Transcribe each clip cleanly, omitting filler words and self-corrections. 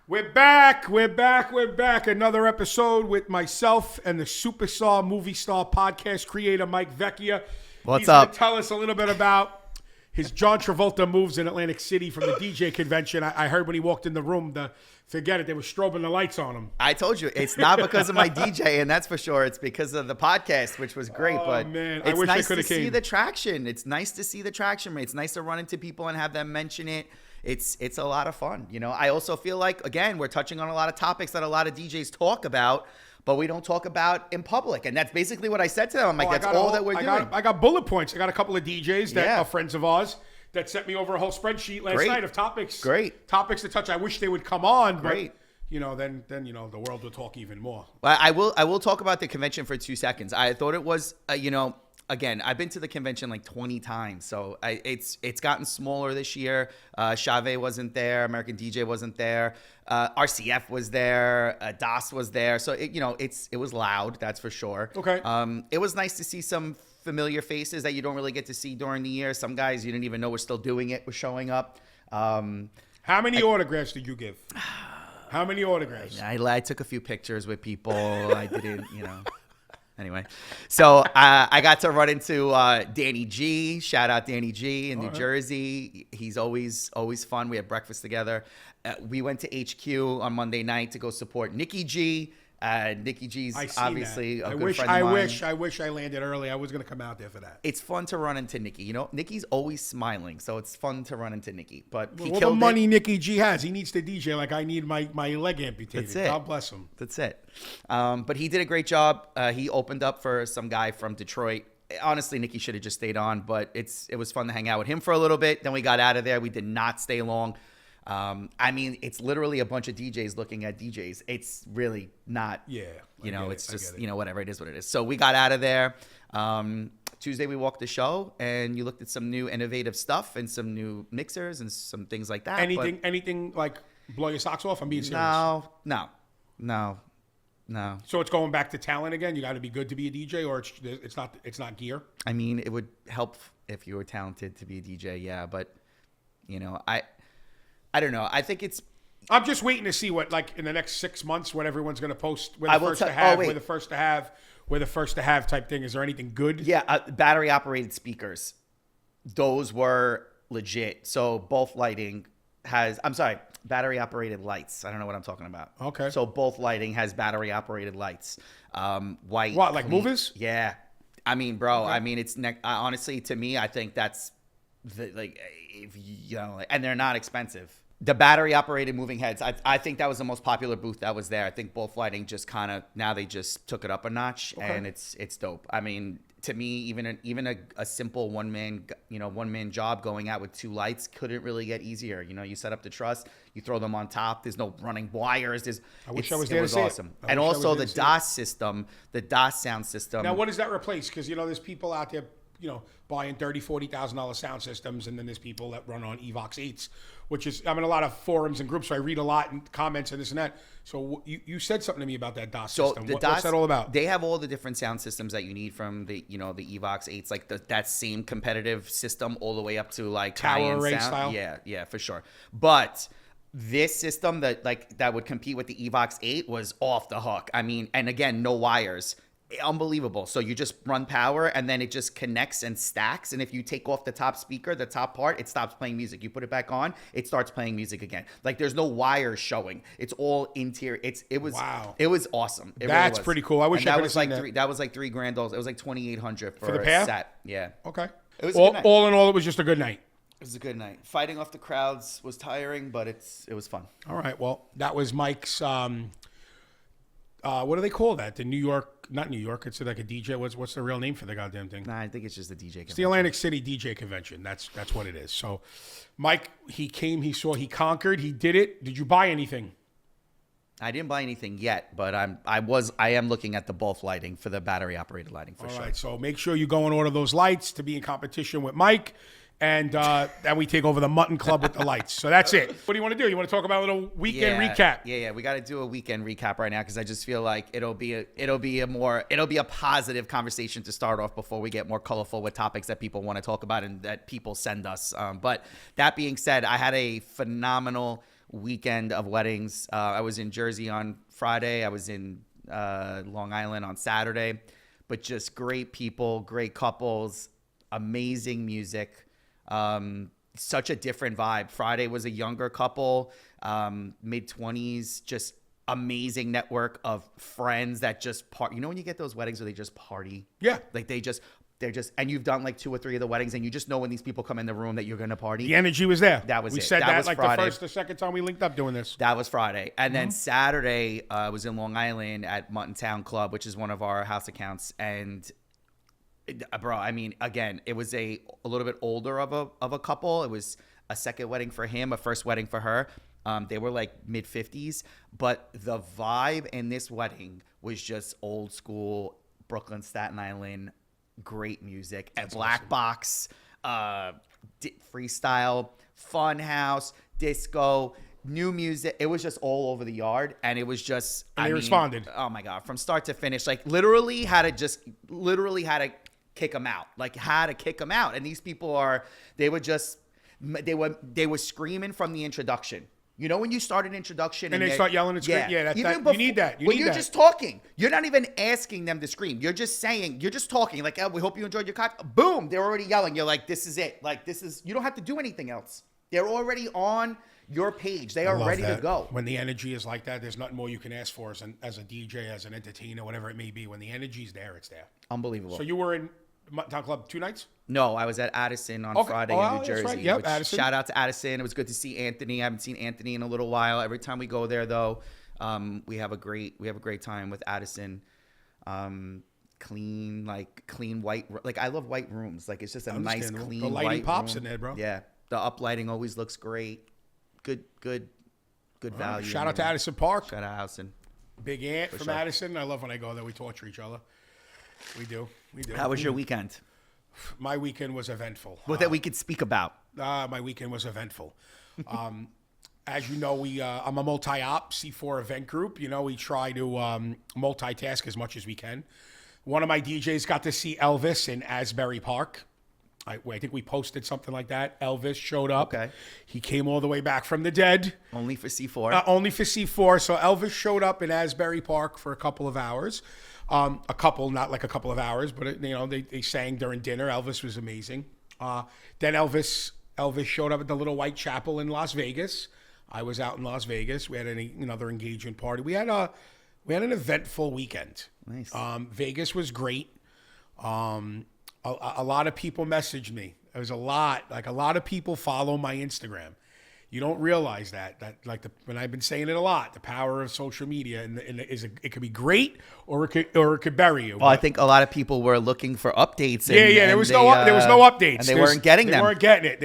We're back. We're back. We're back. Another episode with myself and the Superstar Movie Star podcast creator, Mike Vecchia. What's He's up? Gonna tell us a little bit about his John Travolta moves in Atlantic City from the DJ convention. I heard when he walked in the room, forget it, they were strobing the lights on him. I told you, it's not because of my DJ, and that's for sure. It's because of the podcast, which was great. Oh, but man. I it's wish they nice to coulda see came. the traction. It's nice to see the traction rate. It's nice to run into people and have them mention it. It's a lot of fun. You know, I also feel like, again, we're touching on a lot of topics that a lot of DJs talk about, but we don't talk about in public. And that's basically what I said to them. I'm like, that's all that we're doing. I got bullet points. I got a couple of DJs that Yeah. are friends of ours that sent me over a whole spreadsheet last Great. night of topics. Great. Topics to touch. I wish they would come on, but Great. you know, then the world would talk even more. Well, I will talk about the convention for 2 seconds. I thought it was, again, I've been to the convention like 20 times, so it's gotten smaller this year. Chave wasn't there, American DJ wasn't there, RCF was there, Das was there, so it was loud, that's for sure. Okay. It was nice to see some familiar faces that you don't really get to see during the year. Some guys you didn't even know were still doing it were showing up. How many autographs did you give? How many autographs? I took a few pictures with people. I didn't, Anyway, so I got to run into Danny G. Shout out Danny G in New Jersey. He's always fun. We had breakfast together. We went to HQ on Monday night to go support Nikki G. Nikki G's obviously a good friend of mine. I wish I landed early. I was going to come out there for that. It's fun to run into Nikki. You know, Nikki's always smiling, so it's fun to run into Nikki. But he Well, killed the money it. Nikki G has, he needs to DJ like I need my leg amputated. That's it. God bless him. That's it. But he did a great job. He opened up for some guy from Detroit. Honestly, Nikki should have just stayed on, but it was fun to hang out with him for a little bit. Then we got out of there. We did not stay long. It's literally a bunch of DJs looking at DJs. It's really not, Yeah. it's just, whatever. It is what it is. So we got out of there. Tuesday we walked the show and you looked at some new innovative stuff and some new mixers and some things like that. Anything like blow your socks off? I'm being serious. No. So it's going back to talent again. You got to be good to be a DJ, or it's not gear. I mean, it would help if you were talented to be a DJ. Yeah. But I don't know. I think I'm just waiting to see what, like, in the next 6 months, what everyone's going to post. We're I the will first tell- to have. oh, wait. We're the first to have. We're the first to have type thing. Is there anything good? Yeah, battery operated speakers. Those were legit. So both lighting battery operated lights. I don't know what I'm talking about. Okay. So both lighting has battery operated lights. White. What, like clean- movers? Yeah. I mean, bro. Okay. I mean, it's honestly, to me, I think that's and they're not expensive. The battery operated moving heads. I think that was the most popular booth that was there. I think both lighting just kind of now they just took it up a notch, and it's dope. I mean, to me, even a simple one man job going out with 2 lights couldn't really get easier. You set up the truss, you throw them on top. There's no running wires. I wish I was there It was to see awesome. it. And also the DAS system, the DAS sound system. Now, what does that replace? Because there's people out there, buying $30,000-$40,000 sound systems, and then there's people that run on Evox 8s, which is, I'm in a lot of forums and groups, so I read a lot and comments and this and that. So you said something to me about that DAS system. The What's that all about? They have all the different sound systems that you need from the the Evox 8s, like that same competitive system all the way up to like Tower array sound. style? Yeah, for sure. But this system that would compete with the Evox 8 was off the hook. I mean, and again, no wires. Unbelievable. So you just run power and then it just connects and stacks. And if you take off the top speaker, the top part, it stops playing music. You put it back on, it starts playing music again. Like there's no wires showing. It's all interior. It was awesome. That's pretty cool. I wish I could have seen that. That was like $3,000. It was like $2,800 for the a pair? set. Yeah. Okay. It was a good night. All in all, it was just a good night. It was a good night. Fighting off the crowds was tiring, but it was fun. All right. Well, that was Mike's. What do they call that? The New York, not New York. It's like a DJ. What's the real name for the goddamn thing? Nah, I think it's just the DJ convention. It's the Atlantic City DJ convention. That's what it is. So, Mike, he came, he saw, he conquered, he did it. Did you buy anything? I didn't buy anything yet, but I am looking at the both lighting for the battery operated lighting for sure. All right. So make sure you go and order those lights to be in competition with Mike. And then we take over the Mutton Club with the lights. So that's it. What do you want to do? You want to talk about a little weekend recap? Yeah. We got to do a weekend recap right now because I just feel like it'll be a positive conversation to start off before we get more colorful with topics that people want to talk about and that people send us. But that being said, I had a phenomenal weekend of weddings. I was in Jersey on Friday. I was in Long Island on Saturday. But just great people, great couples, amazing music. Such a different vibe. Friday was a younger couple, mid-20s, just amazing network of friends that just party. You know when you get those weddings where they just party? Yeah. Like they're just, and you've done like 2 or 3 of the weddings, and you just know when these people come in the room that you're going to party. The energy was there. That was we it. said That that was like Friday. the first or second time we linked up doing this. That was Friday. And then Saturday, I was in Long Island at Mutton Town Club, which is one of our house accounts. And bro, I mean, again, it was a little bit older of a couple. It was a second wedding for him, a first wedding for her. They were like mid-50s, but the vibe in this wedding was just old school Brooklyn, Staten Island, great music. And Black Box, freestyle, fun house, disco, new music. It was just all over the yard, and it was just. And they responded. Oh my god, from start to finish, like literally had to kick them out, and these people they were screaming from the introduction. You know when you start an introduction And they start yelling and screaming? Yeah, you need that. You're just talking. You're not even asking them to scream. You're just talking. Like, oh, we hope you enjoyed your cocktail. Boom, they're already yelling. You're like, this is it. Like, you don't have to do anything else. They're already on your page. They are ready to go. When the energy is like that, there's nothing more you can ask for as a DJ, as an entertainer, whatever it may be. When the energy's there, it's there. Unbelievable. So you were in Mutton Town Club 2 nights? No, I was at Addison on Friday in New Jersey. Right. Yep, Addison. Shout out to Addison. It was good to see Anthony. I haven't seen Anthony in a little while. Every time we go there, though, we have a great time with Addison. Clean white. Like I love white rooms. Like it's just a nice clean the lighting white pops room. in there, bro. Yeah, the uplighting always looks great. Good value. Shout out to Addison Park. Shout out Addison. Big Ant from Addison. I love when I go there. We torture each other. We do. How was your weekend? My weekend was eventful. What that we could speak about. My weekend was eventful. As you know, I'm a multi-op C4 event group. You know, we try to multitask as much as we can. One of my DJs got to see Elvis in Asbury Park. I think we posted something like that. Elvis showed up. Okay. He came all the way back from the dead. Only for C4. Only for C4. So Elvis showed up in Asbury Park for a couple of hours. Not like a couple of hours, but they sang during dinner. Elvis was amazing. Then Elvis showed up at the Little White Chapel in Las Vegas. I was out in Las Vegas. We had another engagement party. We had an eventful weekend. Nice. Vegas was great. A lot of people messaged me. There was a lot of people follow my Instagram. You don't realize that when I've been saying it a lot, the power of social media it could be great or it could bury you. Well, I think a lot of people were looking for updates. There was no updates, and they weren't getting them. They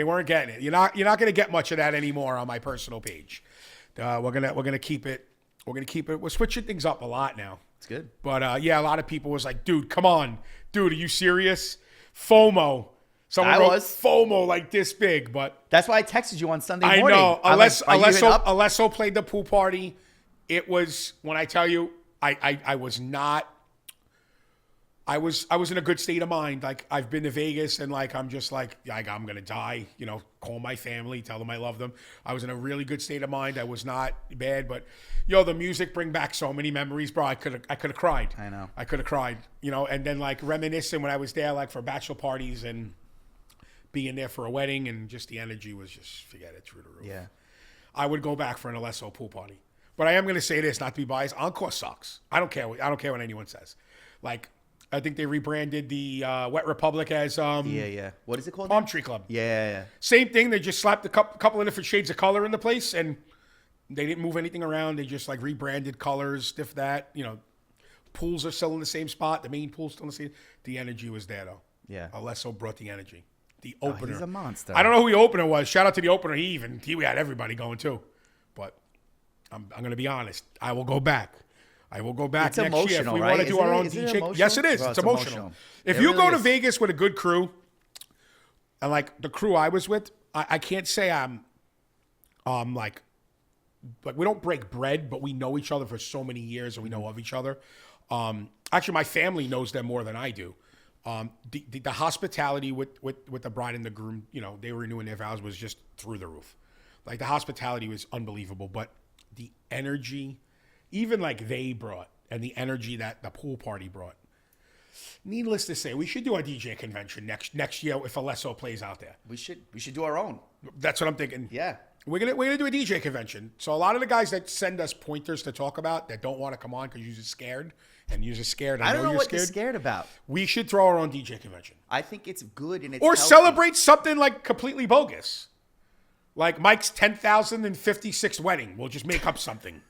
weren't getting it. You're not going to get much of that anymore on my personal page. We're gonna keep it. We're switching things up a lot now. It's good. But a lot of people was like, dude, come on, dude, are you serious? FOMO. Someone wrote FOMO like this big, but that's why I texted you on Sunday morning. I know. Alesso played the pool party. It was, when I tell you, I was not. I was in a good state of mind. Like I've been to Vegas and I'm just like I'm gonna die. Call my family, tell them I love them. I was in a really good state of mind. I was not bad, but the music bring back so many memories, bro. I could have cried. I know. I could have cried. And then reminiscing when I was there, for bachelor parties and being there for a wedding, and just the energy was just forget it, through the roof. Yeah. I would go back for an Alesso pool party, but I am gonna say this, not to be biased. Encore sucks. I don't care what anyone says. I think they rebranded the Wet Republic as yeah. What is it called? Palm Tree Club. Yeah. Same thing. They just slapped a couple of different shades of color in the place, and they didn't move anything around. They just rebranded colors, that. Pools are still in the same spot. The main pool's still in the same. The energy was there though. Yeah. Alesso brought the energy. The opener. He's a monster. I don't know who the opener was. Shout out to the opener. We had everybody going too. But I'm going to be honest. I will go back. It's next year if we want to do our own DJ. Yes, it is. Bro, it's emotional. If it you really go to is. Vegas with a good crew, and the crew I was with, I can't say I'm we don't break bread, but we know each other for so many years and we know of each other. Actually, my family knows them more than I do. The hospitality with the bride and the groom, they were renewing their vows, was just through the roof. Like the hospitality was unbelievable, but the energy, even like they brought, and the energy that the pool party brought. Needless to say, we should do a DJ convention next year if Alesso plays out there. We should do our own. That's what I'm thinking. Yeah. We're gonna do a DJ convention. So a lot of the guys that send us pointers to talk about that don't want to come on because you're just scared, and you're just scared. I don't know you're what you're scared about. We should throw our own DJ convention. I think it's good and it's Or healthy. celebrate something like completely bogus. Like Mike's 10,056th wedding. We'll just make up something.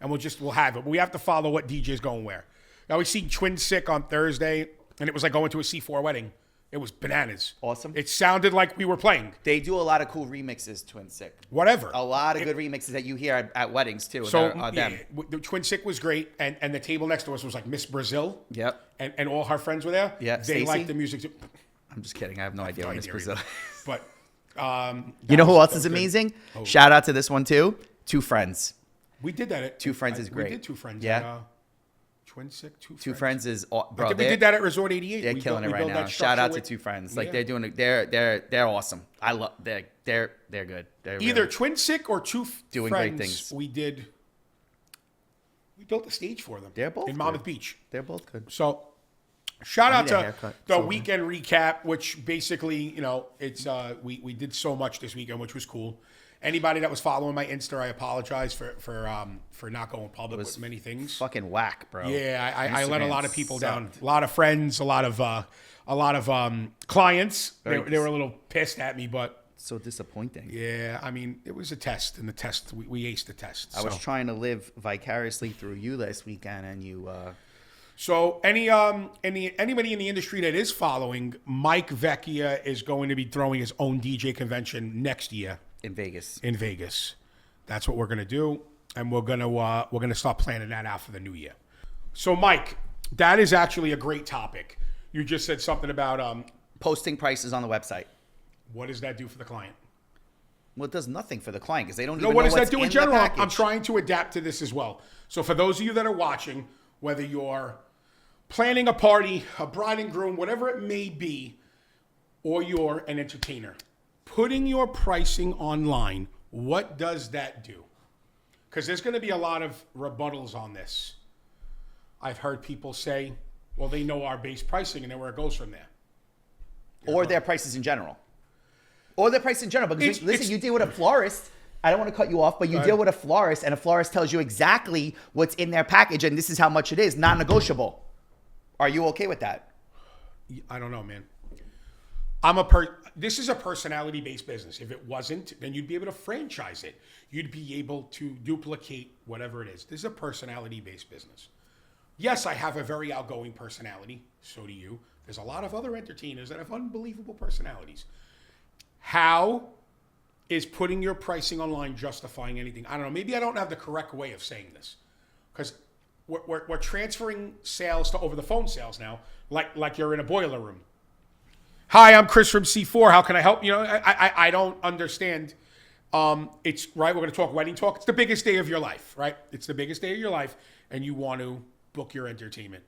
And we'll have it. But we have to follow what DJ's going where. Now we seen Twin Sick on Thursday, and it was like going to a C4 wedding. It was bananas. Awesome. It sounded like we were playing. They do a lot of cool remixes, Twin Sick. Whatever. A lot of good remixes that you hear at weddings too. So them. the Twin Sick was great, and the table next to us was like Miss Brazil. Yep. And all her friends were there. Yeah, They Stacey? liked the music too. I'm just kidding. I have no idea what Miss idea Brazil. either. But You know who else that is was good. amazing? Oh. Shout out to this one too. Two Friends. We did that at Two Friends is great. We did Two Friends. Yeah. At, Twin Sick, Two Friends is bro. I think we did that at Resort 88. They're We killing built- it we right built now. that Shout out to structure Two with- Friends. Like Yeah. they're doing. They're awesome. I love. They're good. They're Either really- Twin Sick or Two Doing Friends. great things. We built a stage for them. They're both in good. Monmouth Beach. they're both good. So, shout out need a to haircut. the So- weekend recap, which basically, it's we did so much this weekend, which was cool. Anybody that was following my Insta, I apologize for not going public with many things. Fucking whack, bro. Yeah, I let a Instagram lot of people down. sucked. A lot of friends, a lot of clients. They Very- were a little pissed at me, but So disappointing. yeah, I mean, it was a test, and the test we aced the test. I was so. trying to live vicariously through you last weekend, and you. So anybody in the industry that is following, Mike Vecchia is going to be throwing his own DJ convention next year In Vegas. in Vegas. That's what we're gonna do, and we're gonna start planning that out for the new year. So Mike, that is actually a great topic. You just said something about Posting prices on the website. what does that do for the client? Well, it does nothing for the client because they don't No, even what know does that what's do in the general? I'm package. trying to adapt to this as well. So for those of you that are watching, whether you're planning a party, a bride and groom, whatever it may be, or you're an entertainer, putting your pricing online, what does that do? Because there's going to be a lot of rebuttals on this. I've heard people say, well, they know our base pricing and then where it goes from there. Or their prices in general. Or their price in general. Because It's- listen, you deal with a florist. I don't want to cut you off, but you deal with a florist, and a florist tells you exactly what's in their package, and this is how much it is, non-negotiable. Are you okay with that? I don't know, man. This is a personality-based business. If it wasn't, then you'd be able to franchise it. You'd be able to duplicate whatever it is. This is a personality-based business. Yes, I have a very outgoing personality. So do you. There's a lot of other entertainers that have unbelievable personalities. How is putting your pricing online justifying anything? I don't know. Maybe I don't have the correct way of saying this, because we're transferring sales to over-the-phone sales now, like you're in a boiler room. Hi, I'm Chris from C4. How can I help? I don't understand. It's right. We're going to talk wedding talk. It's the biggest day of your life, right? It's the biggest day of your life, and you want to book your entertainment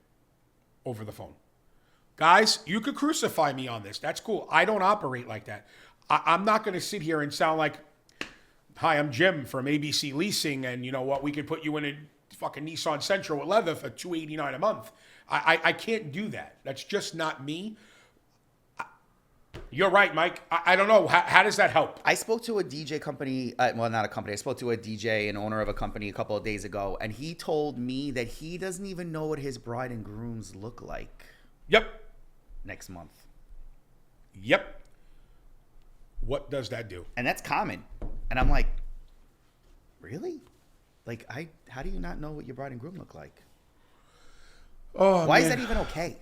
over the phone. Guys, you could crucify me on this. That's cool. I don't operate like that. I'm not going to sit here and sound like, hi, I'm Jim from ABC Leasing, and you know what? We could put you in a fucking Nissan Sentra with leather for $289 a month. I can't do that. That's just not me. You're right, Mike. I don't know. How does that help? I spoke to a DJ company, well, not a company. I spoke to a DJ, an owner of a company a couple of days ago, and he told me that he doesn't even know what his bride and grooms look like Yep. next month. Yep. What does that do? And that's common. And I'm like, really? Like, how do you not know what your bride and groom look like? Oh, Why is man. that even okay?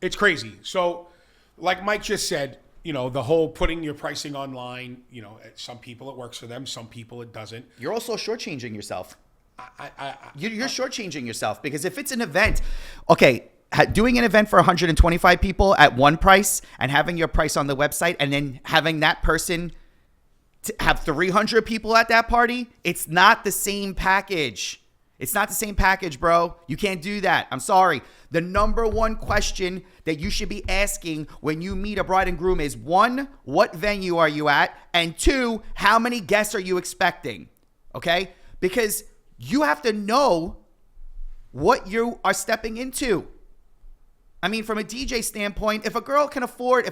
It's crazy. So, like Mike just said, the whole putting your pricing online, some people it works for them, some people it doesn't. You're also shortchanging yourself. I You're shortchanging yourself because if it's an event, okay, doing an event for 125 people at one price and having your price on the website and then having that person to have 300 people at that party, it's not the same package. It's not the same package, bro. You can't do that. I'm sorry. The number one question that you should be asking when you meet a bride and groom is, 1, what venue are you at? And 2, how many guests are you expecting? Okay? Because you have to know what you are stepping into. I mean, from a DJ standpoint, if a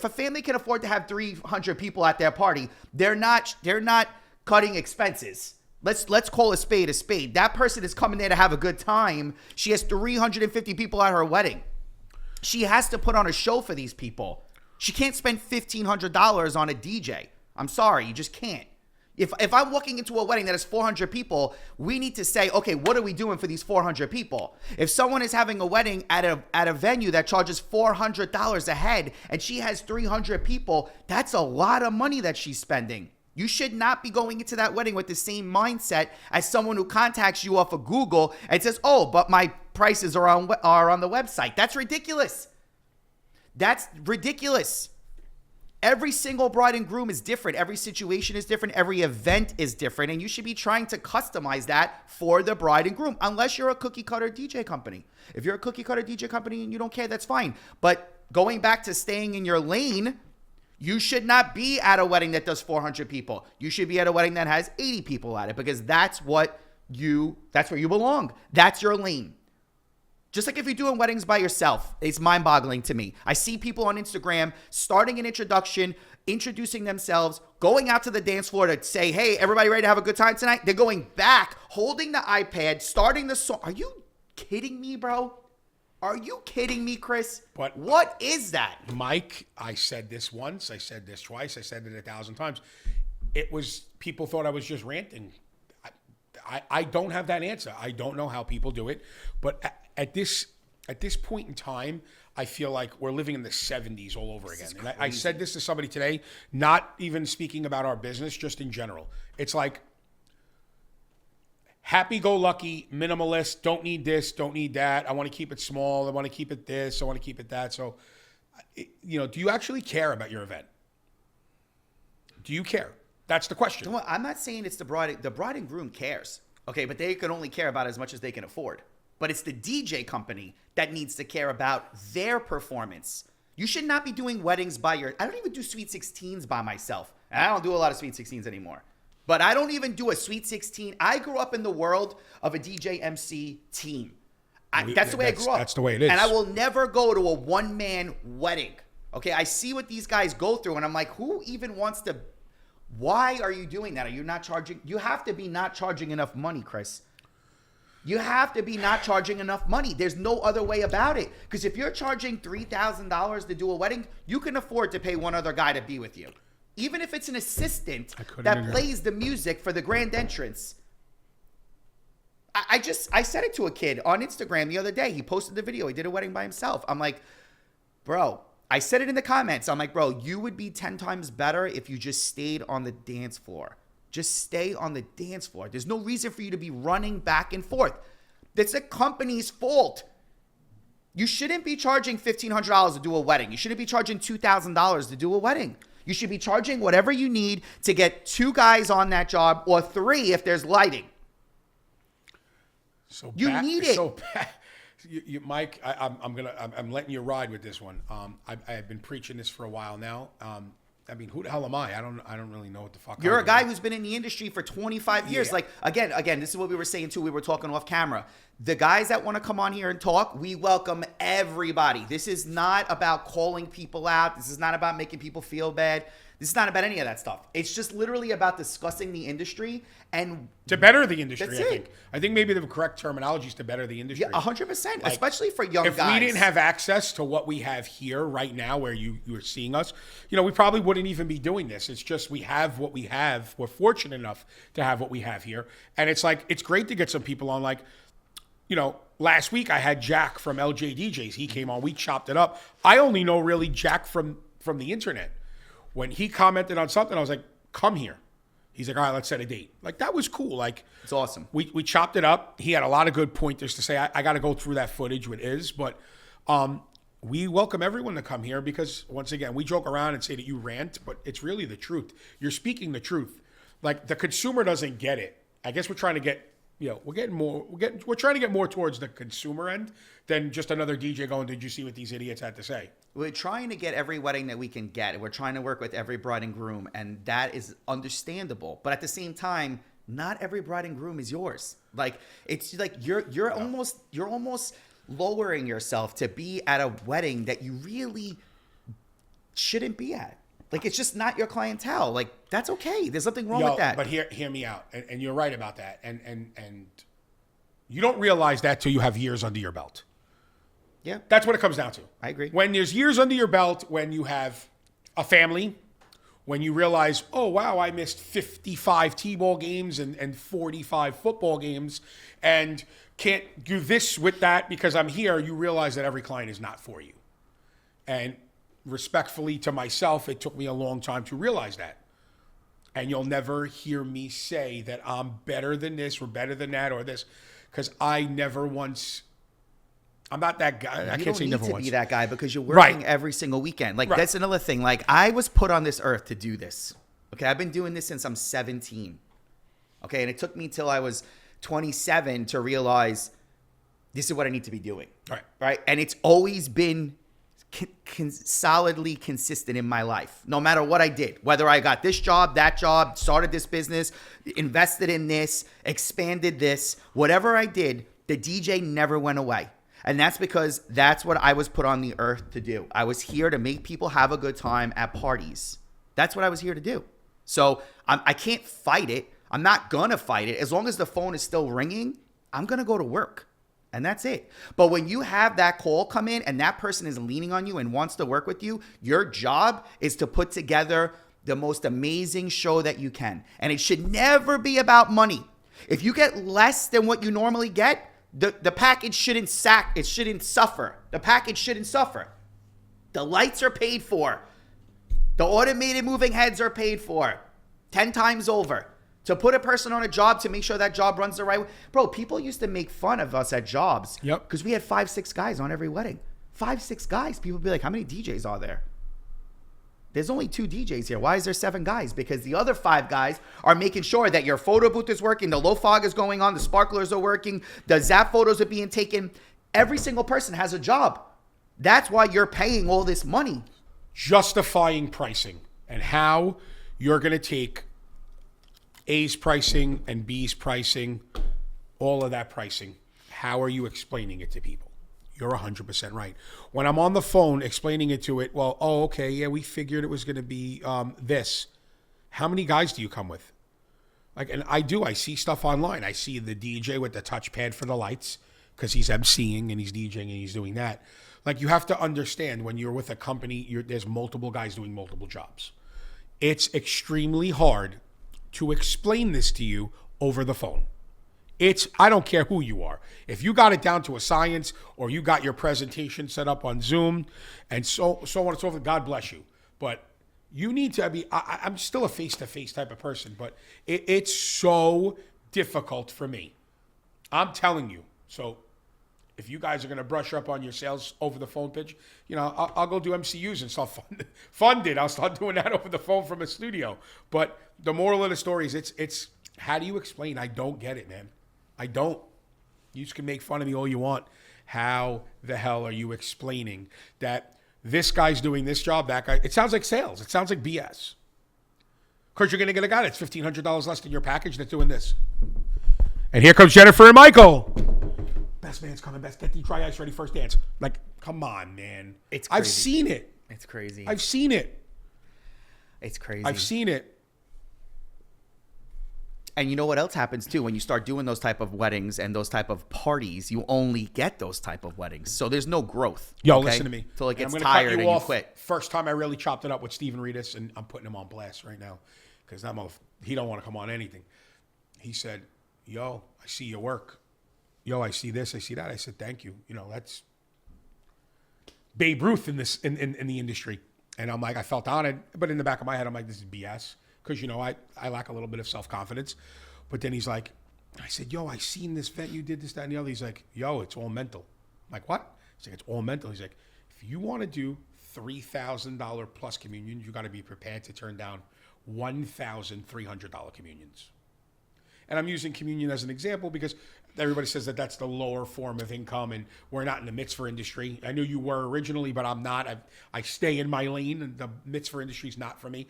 family can afford to have 300 people at their party, they're not cutting expenses. Let's call a spade a spade. That person is coming there to have a good time. She has 350 people at her wedding. She has to put on a show for these people. She can't spend $1,500 on a DJ. I'm sorry, you just can't. If I'm walking into a wedding that has 400 people, we need to say, okay, what are we doing for these 400 people? If someone is having a wedding at a venue that charges $400 a head and she has 300 people, that's a lot of money that she's spending. You should not be going into that wedding with the same mindset as someone who contacts you off of Google and says, oh, but my prices are on the website. That's ridiculous. That's ridiculous. Every single bride and groom is different. Every situation is different. Every event is different. And you should be trying to customize that for the bride and groom, unless you're a cookie cutter DJ company. If you're a cookie cutter DJ company and you don't care, that's fine. But going back to staying in your lane, you should not be at a wedding that does 400 people. You should be at a wedding that has 80 people at it, because that's where you belong. That's your lane. Just like if you're doing weddings by yourself, it's mind-boggling to me. I see people on Instagram starting an introduction, introducing themselves, going out to the dance floor to say, hey, everybody ready to have a good time tonight? They're going back, holding the iPad, starting the song. Are you kidding me, bro? Are you kidding me, Chris? But what is that? Mike, I said this once, I said this twice, I said it 1,000 times. It was, people thought I was just ranting. I don't have that answer. I don't know how people do it. But at this point in time, I feel like we're living in the 70s all over again. And I said this to somebody today, not even speaking about our business, just in general. It's like happy-go-lucky, minimalist, don't need this, don't need that. I want to keep it small. I want to keep it this. I want to keep it that. So, do you actually care about your event? Do you care? That's the question. You know what? I'm not saying it's the bride and groom cares, okay? But they can only care about as much as they can afford. But it's the DJ company that needs to care about their performance. You should not be doing weddings I don't even do Sweet 16s by myself. And I don't do a lot of Sweet 16s anymore. But I don't even do a Sweet 16. I grew up in the world of a DJ MC team. That's the way I grew up. That's the way it is. And I will never go to a one-man wedding. Okay, I see what these guys go through, and I'm like, who even wants to... Why are you doing that? Are you not charging? You have to be not charging enough money, Chris. You have to be not charging enough money. There's no other way about it. Because if you're charging $3,000 to do a wedding, you can afford to pay one other guy to be with you. Even if it's an assistant that plays the music for the grand entrance. I said it to a kid on Instagram the other day. He posted the video. He did a wedding by himself. I'm like, bro, I said it in the comments. I'm like, bro, you would be 10 times better if you just stayed on the dance floor. Just stay on the dance floor. There's no reason for you to be running back and forth. That's the company's fault. You shouldn't be charging $1,500 to do a wedding. You shouldn't be charging $2,000 to do a wedding. You should be charging whatever you need to get 2 guys on that job, or 3 if there's lighting. You need it. So bad. Mike, I'm letting you ride with this one. I've been preaching this for a while now. I mean, who the hell am I? I don't really know what the fuck. You're a guy who's been in the industry for 25 years. Yeah. Like again, this is what we were saying too. We were talking off camera. The guys that want to come on here and talk, we welcome everybody. This is not about calling people out. This is not about making people feel bad. This is not about any of that stuff. It's just literally about discussing the industry and to better the industry. I think maybe the correct terminology is to better the industry. Yeah, 100%, especially for young guys. If we didn't have access to what we have here right now, where you're seeing us, we probably wouldn't even be doing this. It's just we have what we have. We're fortunate enough to have what we have here, and it's like it's great to get some people on. Like, last week I had Jack from LJ DJs. He came on. We chopped it up. I only know really Jack from the internet. When he commented on something, I was like, come here. He's like, all right, let's set a date. Like, that was cool. Like, it's awesome. We chopped it up. He had a lot of good pointers to say. I got to go through that footage with Iz, but we welcome everyone to come here because, once again, we joke around and say that you rant, but it's really the truth. You're speaking the truth. Like, the consumer doesn't get it. I guess we're trying to get We're trying to get more towards the consumer end than just another DJ going, did you see what these idiots had to say? We're trying to get every wedding that we can get. We're trying to work with every bride and groom, and that is understandable. But at the same time, not every bride and groom is yours. Like, it's like you're almost lowering yourself to be at a wedding that you really shouldn't be at. Like, it's just not your clientele. Like, that's okay. There's nothing wrong with that. But hear me out, and you're right about that. And you don't realize that till you have years under your belt. Yeah, That's what it comes down to. I agree. When there's years under your belt, when you have a family, when you realize, oh, wow, I missed 55 T-ball games and 45 football games and can't do this with that because I'm here, you realize that every client is not for you. And respectfully to myself, it took me a long time to realize that. And you'll never hear me say that I'm better than this or better than that or this, because I never once... I'm not that guy. I can't say never You don't need to once. be that guy because you're working Right. every single weekend. Like, Right. that's another thing. Like, I was put on this earth to do this. Okay, I've been doing this since I'm 17. Okay, and it took me till I was 27 to realize this is what I need to be doing. Right. Right, and it's always been solidly consistent in my life, no matter what I did. Whether I got this job, that job, started this business, invested in this, expanded this, whatever I did, the DJ never went away. And that's because that's what I was put on the earth to do. I was here to make people have a good time at parties. That's what I was here to do. So I can't fight it. I'm not going to fight it. As long as the phone is still ringing, I'm going to go to work. And that's it. But when you have that call come in and that person is leaning on you and wants to work with you, your job is to put together the most amazing show that you can. And it should never be about money. If you get less than what you normally get, the package shouldn't suffer. The package shouldn't suffer. The lights are paid for. The automated moving heads are paid for 10 times over. To put a person on a job to make sure that job runs the right way. Bro, people used to make fun of us at jobs. Yep. Because we had 5-6 guys on every wedding. 5-6 guys. People would be like, how many DJs are there? There's only 2 DJs here. Why is there 7 guys? Because the other 5 guys are making sure that your photo booth is working, the low fog is going on, the sparklers are working, the Zap photos are being taken. Every single person has a job. That's why you're paying all this money. Justifying pricing and how you're going to take A's pricing and B's pricing, all of that pricing. How are you explaining it to people? You're 100% right. When I'm on the phone explaining it to it, well, oh, okay, yeah, we figured it was going to be this. How many guys do you come with? Like, and I see stuff online. I see the DJ with the touchpad for the lights because he's emceeing and he's DJing and he's doing that. Like, you have to understand when you're with a company, there's multiple guys doing multiple jobs. It's extremely hard to explain this to you over the phone. I don't care who you are. If you got it down to a science or you got your presentation set up on Zoom and so on and so forth, God bless you. But you need to be, I'm still a face-to-face type of person, but it's so difficult for me. I'm telling you. So if you guys are going to brush up on your sales over the phone pitch, I'll go do MCUs and start fund it. I'll start doing that over the phone from a studio. But the moral of the story is it's how do you explain? I don't get it, man. I don't. You can make fun of me all you want. How the hell are you explaining that this guy's doing this job, that guy? It sounds like sales. It sounds like BS. Because you're going to get a guy that's $1,500 less than your package that's doing this. And here comes Jennifer and Michael. Best man's coming. Best get the dry ice ready first dance. Like, come on, man. It's crazy. I've seen it. It's crazy. I've seen it. It's crazy. I've seen it. And you know what else happens too? When you start doing those type of weddings and those type of parties, you only get those type of weddings. So there's no growth. Yo, okay? listen to me. Till it And gets I'm gonna cut tired and you off. quit. First time I really chopped it up with Steven Reedus, and I'm putting him on blast right now because he don't want to come on anything. He said, yo, I see your work. Yo, I see this, I see that. I said, thank you. That's Babe Ruth in the industry. And I'm like, I felt honored. But in the back of my head, I'm like, this is BS. Because, I lack a little bit of self-confidence. But then he's like, I said, yo, I seen this event. You did this, that, and the other. He's like, yo, it's all mental. I'm like, what? He's like, it's all mental. He's like, if you want to do $3,000 plus communions, you got to be prepared to turn down $1,300 communions. And I'm using communion as an example because everybody says that that's the lower form of income, and we're not in the mitzvah industry. I knew you were originally, but I'm not. I stay in my lane, and the mitzvah industry is not for me.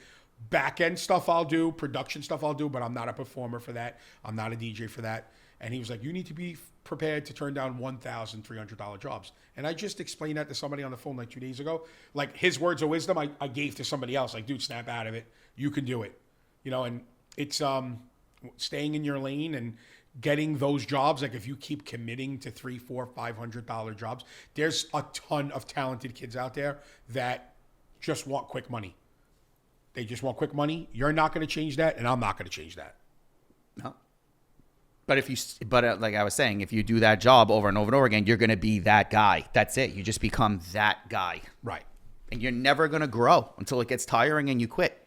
Back end stuff I'll do, production stuff I'll do, but I'm not a performer for that. I'm not a DJ for that. And he was like, you need to be prepared to turn down $1,300 jobs. And I just explained that to somebody on the phone like 2 days ago. Like, his words of wisdom, I gave to somebody else. Like, dude, snap out of it. You can do it. You know, and it's staying in your lane and getting those jobs. Like, if you keep committing to $300, $400, $500 jobs, there's a ton of talented kids out there that just want quick money. They just want quick money. You're not going to change that, and I'm not going to change that. No. But like I was saying, if you do that job over and over and over again, you're going to be that guy. That's it. You just become that guy. Right. And you're never going to grow until it gets tiring and you quit.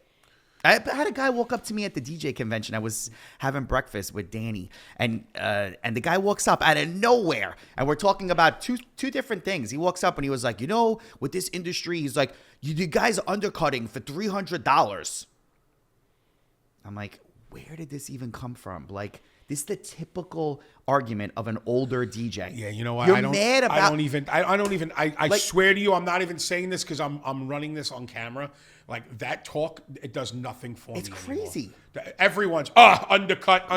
I had a guy walk up to me at the DJ convention. I was having breakfast with Danny, and the guy walks up out of nowhere, and we're talking about two different things. He walks up and he was like, with this industry, he's like, you guys are undercutting for $300. I'm like, where did this even come from? Like, this is the typical argument of an older DJ. Yeah, you know what? You're mad about. I swear to you, I'm not even saying this because I'm running this on camera. Like, that talk, it does nothing for me. It's crazy. Anymore. Everyone's undercut.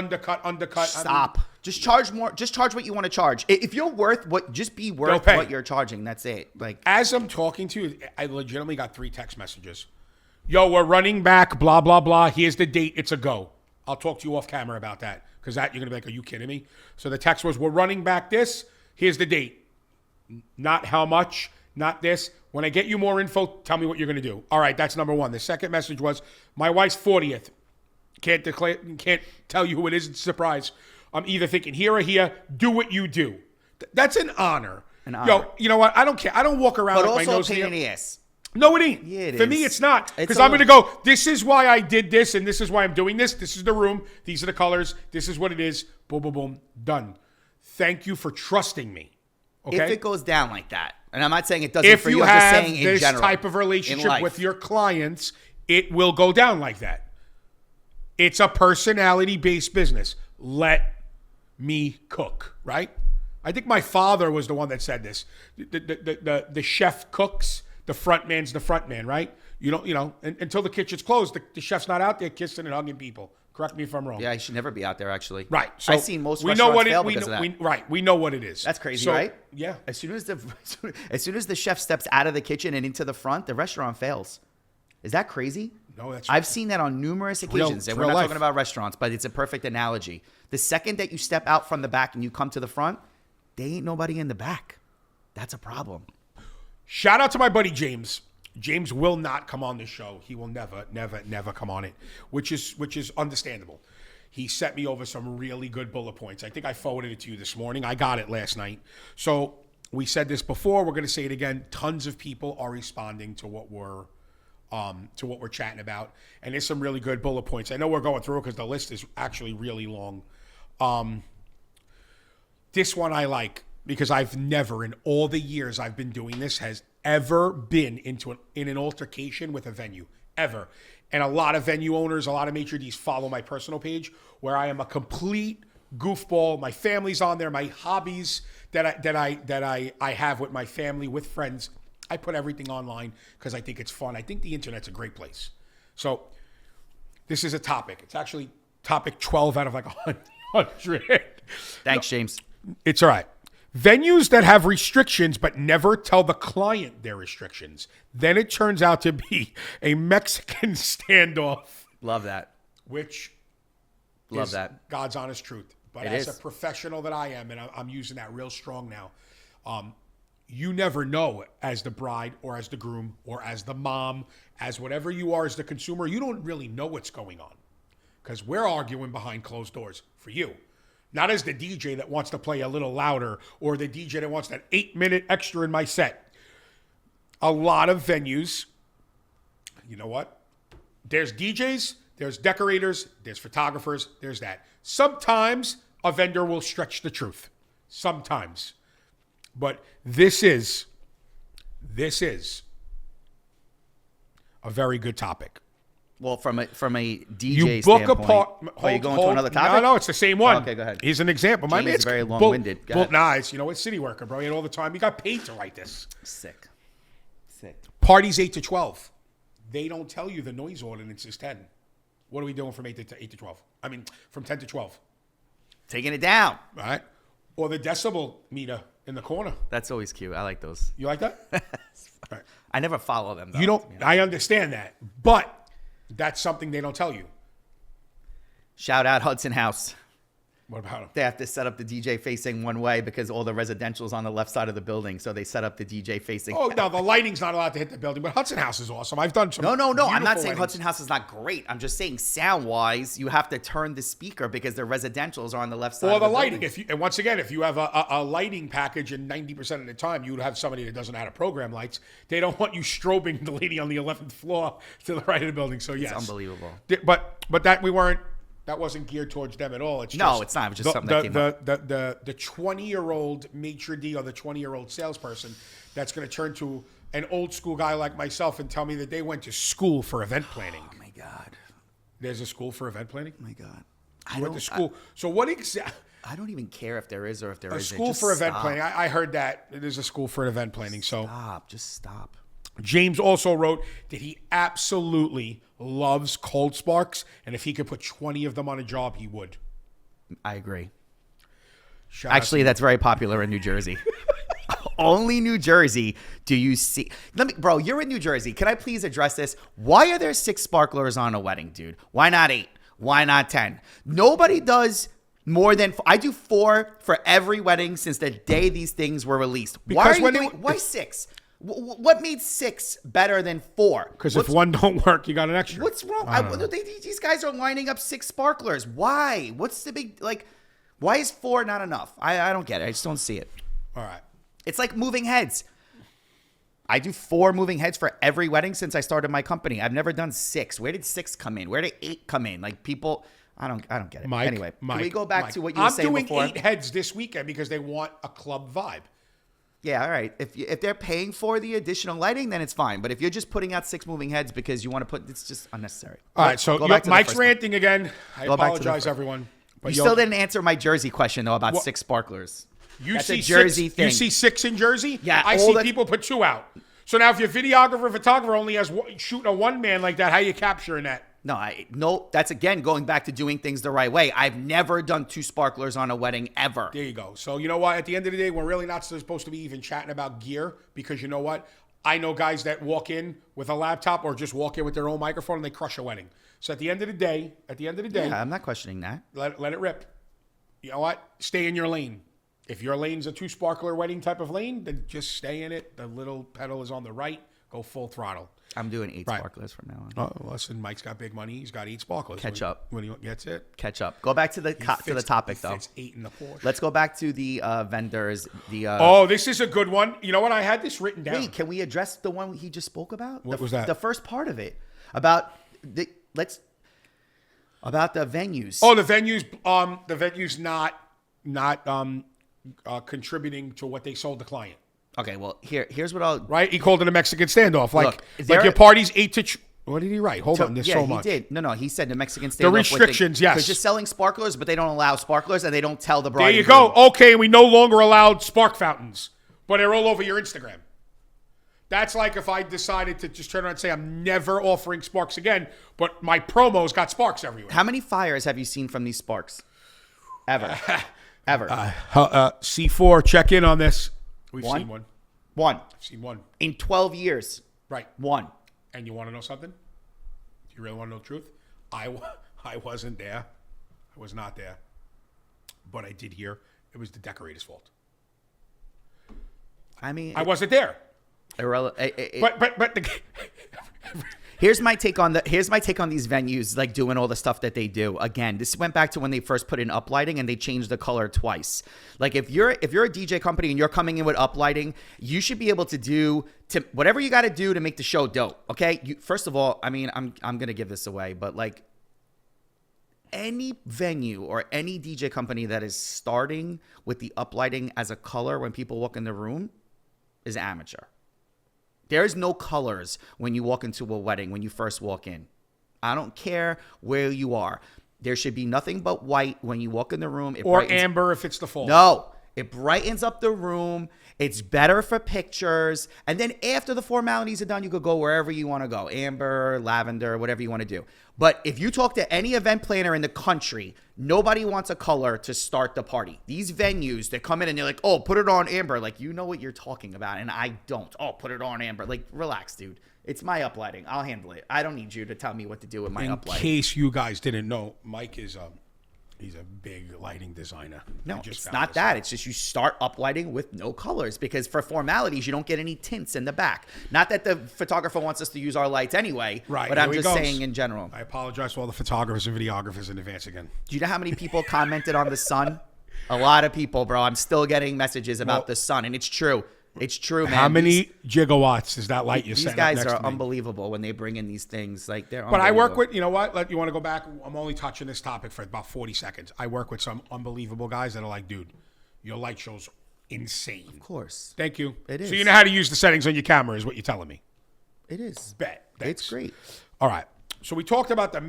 Stop. Just charge more. Just charge what you want to charge. If you're worth what, just be worth what you're charging. That's it. Like, as I'm talking to you, I legitimately got 3 text messages. Yo, we're running back. Blah blah blah. Here's the date. It's a go. I'll talk to you off camera about that. Because that, you're going to be like, are you kidding me? So the text was, we're running back this. Here's the date. Not how much, not this. When I get you more info, tell me what you're going to do. All right, that's number 1. The second message was, my wife's 40th. Can't tell you who it is. It's a surprise. I'm either thinking here or here. Do what you do. That's an honor. Yo, you know what? I don't care. I don't walk around but like my nose also a pain in the ass. No, it ain't. Yeah, it For is. me, it's not. Because I'm going to go, this is why I did this, and this is why I'm doing this. This is the room. These are the colors. This is what it is. Boom, boom, boom. Done. Thank you for trusting me. Okay? If it goes down like that, and I'm not saying it doesn't if for you you, I'm just have saying in this general, type of relationship with your clients, it will go down like that. It's a personality-based business. Let me cook, right? I think my father was the one that said this. The chef cooks. The front man's the front man, right? Until the kitchen's closed, the chef's not out there kissing and hugging people. Correct me if I'm wrong. Yeah, I should never be out there, actually. Right. So I've seen most restaurants fail because of that. We know what it is. That's crazy, right? Yeah. As soon as the chef steps out of the kitchen and into the front, the restaurant fails. Is that crazy? No, that's. I've seen that on numerous occasions, and we're not talking about restaurants, but it's a perfect analogy. The second that you step out from the back and you come to the front, there ain't nobody in the back. That's a problem. Shout out to my buddy James. James will not come on this show. He will never, never, never come on it, which is understandable. He sent me over some really good bullet points. I think I forwarded it to you this morning. I got it last night. So we said this before. We're going to say it again. Tons of people are responding to what we're chatting about, and there's some really good bullet points. I know we're going through it because the list is actually really long. This one I like. Because I've never, in all the years I've been doing this, has ever been in an altercation with a venue. Ever. And a lot of venue owners, a lot of maitre d's follow my personal page where I am a complete goofball. My family's on there. My hobbies that I have with my family, with friends. I put everything online because I think it's fun. I think the internet's a great place. So this is a topic. It's actually topic 12 out of like 100. Thanks, James. It's all right. Venues that have restrictions but never tell the client their restrictions. Then it turns out to be a Mexican standoff. Love that. Which Love is that. God's honest truth. But as a professional that I am, and I'm using that real strong now, you never know as the bride or as the groom or as the mom, as whatever you are as the consumer, you don't really know what's going on. Because we're arguing behind closed doors for you. Not as the DJ that wants to play a little louder or the DJ that wants that 8-minute extra in my set. A lot of venues, you know what? There's DJs, there's decorators, there's photographers, there's that. Sometimes a vendor will stretch the truth. Sometimes. But this is a very good topic. Well, from a DJ You book a standpoint. part. Are you going to another topic? No, it's the same one. Okay, go ahead. Here's an example. My James man's is very long-winded. Go ahead. Nah, it's, it's city worker, bro. He had all the time. He got paid to write this. Sick. Parties 8 to 12. They don't tell you the noise ordinance is 10. What are we doing from 8 to 12? I mean, from 10 to 12. Taking it down. All right? Or the decibel meter in the corner. That's always cute. I like those. You like that? All right. I never follow them, though. You don't. I understand that, but that's something they don't tell you. Shout out Hudson House. What about them? They have to set up the DJ facing one way because all the residential's on the left side of the building. So they set up the DJ facing. Oh, no, the lighting's not allowed to hit the building, but Hudson House is awesome. I've done some. No. I'm not beautiful saying weddings. Hudson House is not great. I'm just saying sound wise, you have to turn the speaker because the residentials are on the left side. Or of the the lighting. building. And once again, if you have a lighting package and 90% of the time you would have somebody that doesn't know how to program lights, they don't want you strobing the lady on the 11th floor to the right of the building. So yes, It's unbelievable. But that wasn't geared towards them at all. It's No, it's not. It was just something that came up. The 20-year-old maitre d' or the 20-year-old salesperson that's going to turn to an old school guy like myself and tell me that they went to school for event planning. Oh my God. There's a school for event planning? Oh my God. I went to school. So what exactly? I don't even care if there is or if there A isn't. school Just for event stop. planning. I heard that there's a school for event planning. So Stop. Just stop. James also wrote that he absolutely loves cold sparks, and if he could put 20 of them on a job, he would. I agree. Shout out Actually, that's very popular in New Jersey. Only New Jersey do you see. Bro, you're in New Jersey. Can I please address this? Why are there 6 sparklers on a wedding, dude? Why not 8? Why not 10? Nobody does more than I do 4 for every wedding since the day these things were released. Because Why 6? What made 6 better than 4? because if one don't work, you got an extra. What's wrong? These guys are lining up 6 sparklers. Why? What's the big why is 4 not enough? I don't get it. I just don't see it. All right. It's like moving heads. I do 4 moving heads for every wedding since I started my company. I've never done 6. Where did 6 come in? Where did 8 come in? Like people, I don't get it. Anyway, can we go back to what you were saying before? I'm doing 8 heads this weekend because they want a club vibe. Yeah, all right. If they're paying for the additional lighting, then it's fine. But if you're just putting out 6 moving heads because you want to put, it's just unnecessary. All right, so Go back to the Mike's first one. ranting again. I Go back to the apologize, first- everyone. But You still didn't answer my Jersey question though about 6 sparklers. You That's see a Jersey 6, thing. You see 6 in Jersey? Yeah, I all see the- people put 2 out. So now if your videographer, photographer only has shooting a one man like that, how you capturing that? No, that's again going back to doing things the right way. I've never done 2 sparklers on a wedding ever. There you go. So you know what? At the end of the day, we're really not supposed to be even chatting about gear because you know what? I know guys that walk in with a laptop or just walk in with their own microphone and they crush a wedding. So at the end of the day, Yeah, I'm not questioning that. let it rip. You know what? Stay in your lane. If your lane's a 2 sparkler wedding type of lane, then just stay in it. The little pedal is on the right. Go full throttle. I'm doing 8 Right. sparklers from now on. Oh, listen, Mike's got big money. He's got 8 sparklers. Catch up. When he gets it. Catch up. Go back to the topic though. It's 8 in the Porsche. Let's go back to the vendors. Oh, this is a good one. You know what? I had this written down. Wait, can we address the one he just spoke about? What was that? The first part of it about about the venues. Oh, the venue's not contributing to what they sold the client. Okay, well here's what I'll. Right? He called it a Mexican standoff. Look, there your are- party's 8 to. What did he write? Hold on, there's yeah, so he much. did. No, he said the Mexican standoff. The restrictions, yes. Because you're selling sparklers, but they don't allow sparklers, and they don't tell the bride. There you and go. groom. Okay, we no longer allowed spark fountains, but they're all over your Instagram. That's like if I decided to just turn around and say I'm never offering sparks again, but my promo's got sparks everywhere. How many fires have you seen from these sparks? Ever. Ever. C4, check in on this. We've One? seen one. One. I've seen one. In 12 years. Right. One. And you want to know something? Do you really want to know the truth? I wasn't there. I was not there. But I did hear it was the decorator's fault. I mean, I wasn't there. but But the, here's my take on these venues, like doing all the stuff that they do. Again, this went back to when they first put in uplighting and they changed the color twice. Like if you're a DJ company and you're coming in with uplighting, you should be able to do whatever you got to do to make the show dope. Okay. First of all, I mean, I'm gonna give this away, but like any venue or any DJ company that is starting with the uplighting as a color when people walk in the room is amateur. There is no colors when you walk into a wedding when you first walk in. I don't care where you are. There should be nothing but white when you walk in the room. Or amber if it's the fall. No, it brightens up the room. It's better for pictures. And then after the formalities are done, you could go wherever you want to go. Amber, lavender, whatever you want to do. But if you talk to any event planner in the country, nobody wants a color to start the party. These venues that come in and they're like, oh, put it on amber. Like, you know what you're talking about. And I don't. Oh, put it on amber. Like, relax, dude. It's my uplighting. I'll handle it. I don't need you to tell me what to do with my In uplighting. case you guys didn't know, Mike is he's a big lighting designer. No, I just it's found not this that. out. It's just you start uplighting with no colors because for formalities, you don't get any tints in the back. Not that the photographer wants us to use our lights anyway, Right, but here I'm he just goes. saying in general. I apologize to all the photographers and videographers in advance again. Do you know how many people commented on the sun? A lot of people, bro. I'm still getting messages about Well, the sun, and it's true. It's true, man. How many gigawatts is that light you're These setting guys up next are to me? unbelievable when they bring in these things. Like they're But I work unbelievable. with, you know what? You want to go back? I'm only touching this topic for about 40 seconds. I work with some unbelievable guys that are like, dude, your light show's insane. Of course. Thank you. It So is. you know how to use the settings on your camera is what you're telling me. It is. Bet. It's great. All right. So we talked about the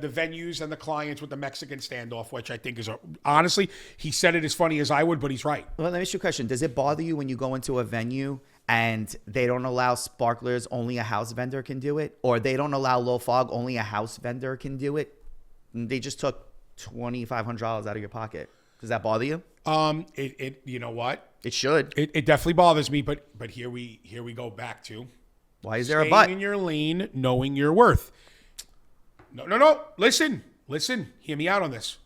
venues and the clients with the Mexican standoff, which I think is honestly, he said it as funny as I would, but he's right. Well, let me ask you a question. Does it bother you when you go into a venue and they don't allow sparklers, only a house vendor can do it? Or they don't allow low fog, only a house vendor can do it? And they just took $2,500 out of your pocket. Does that bother you? It you know what? It should. It definitely bothers me, but here we go back to Why is there a staying but? in your lane, knowing your worth. No. Listen. Hear me out on this.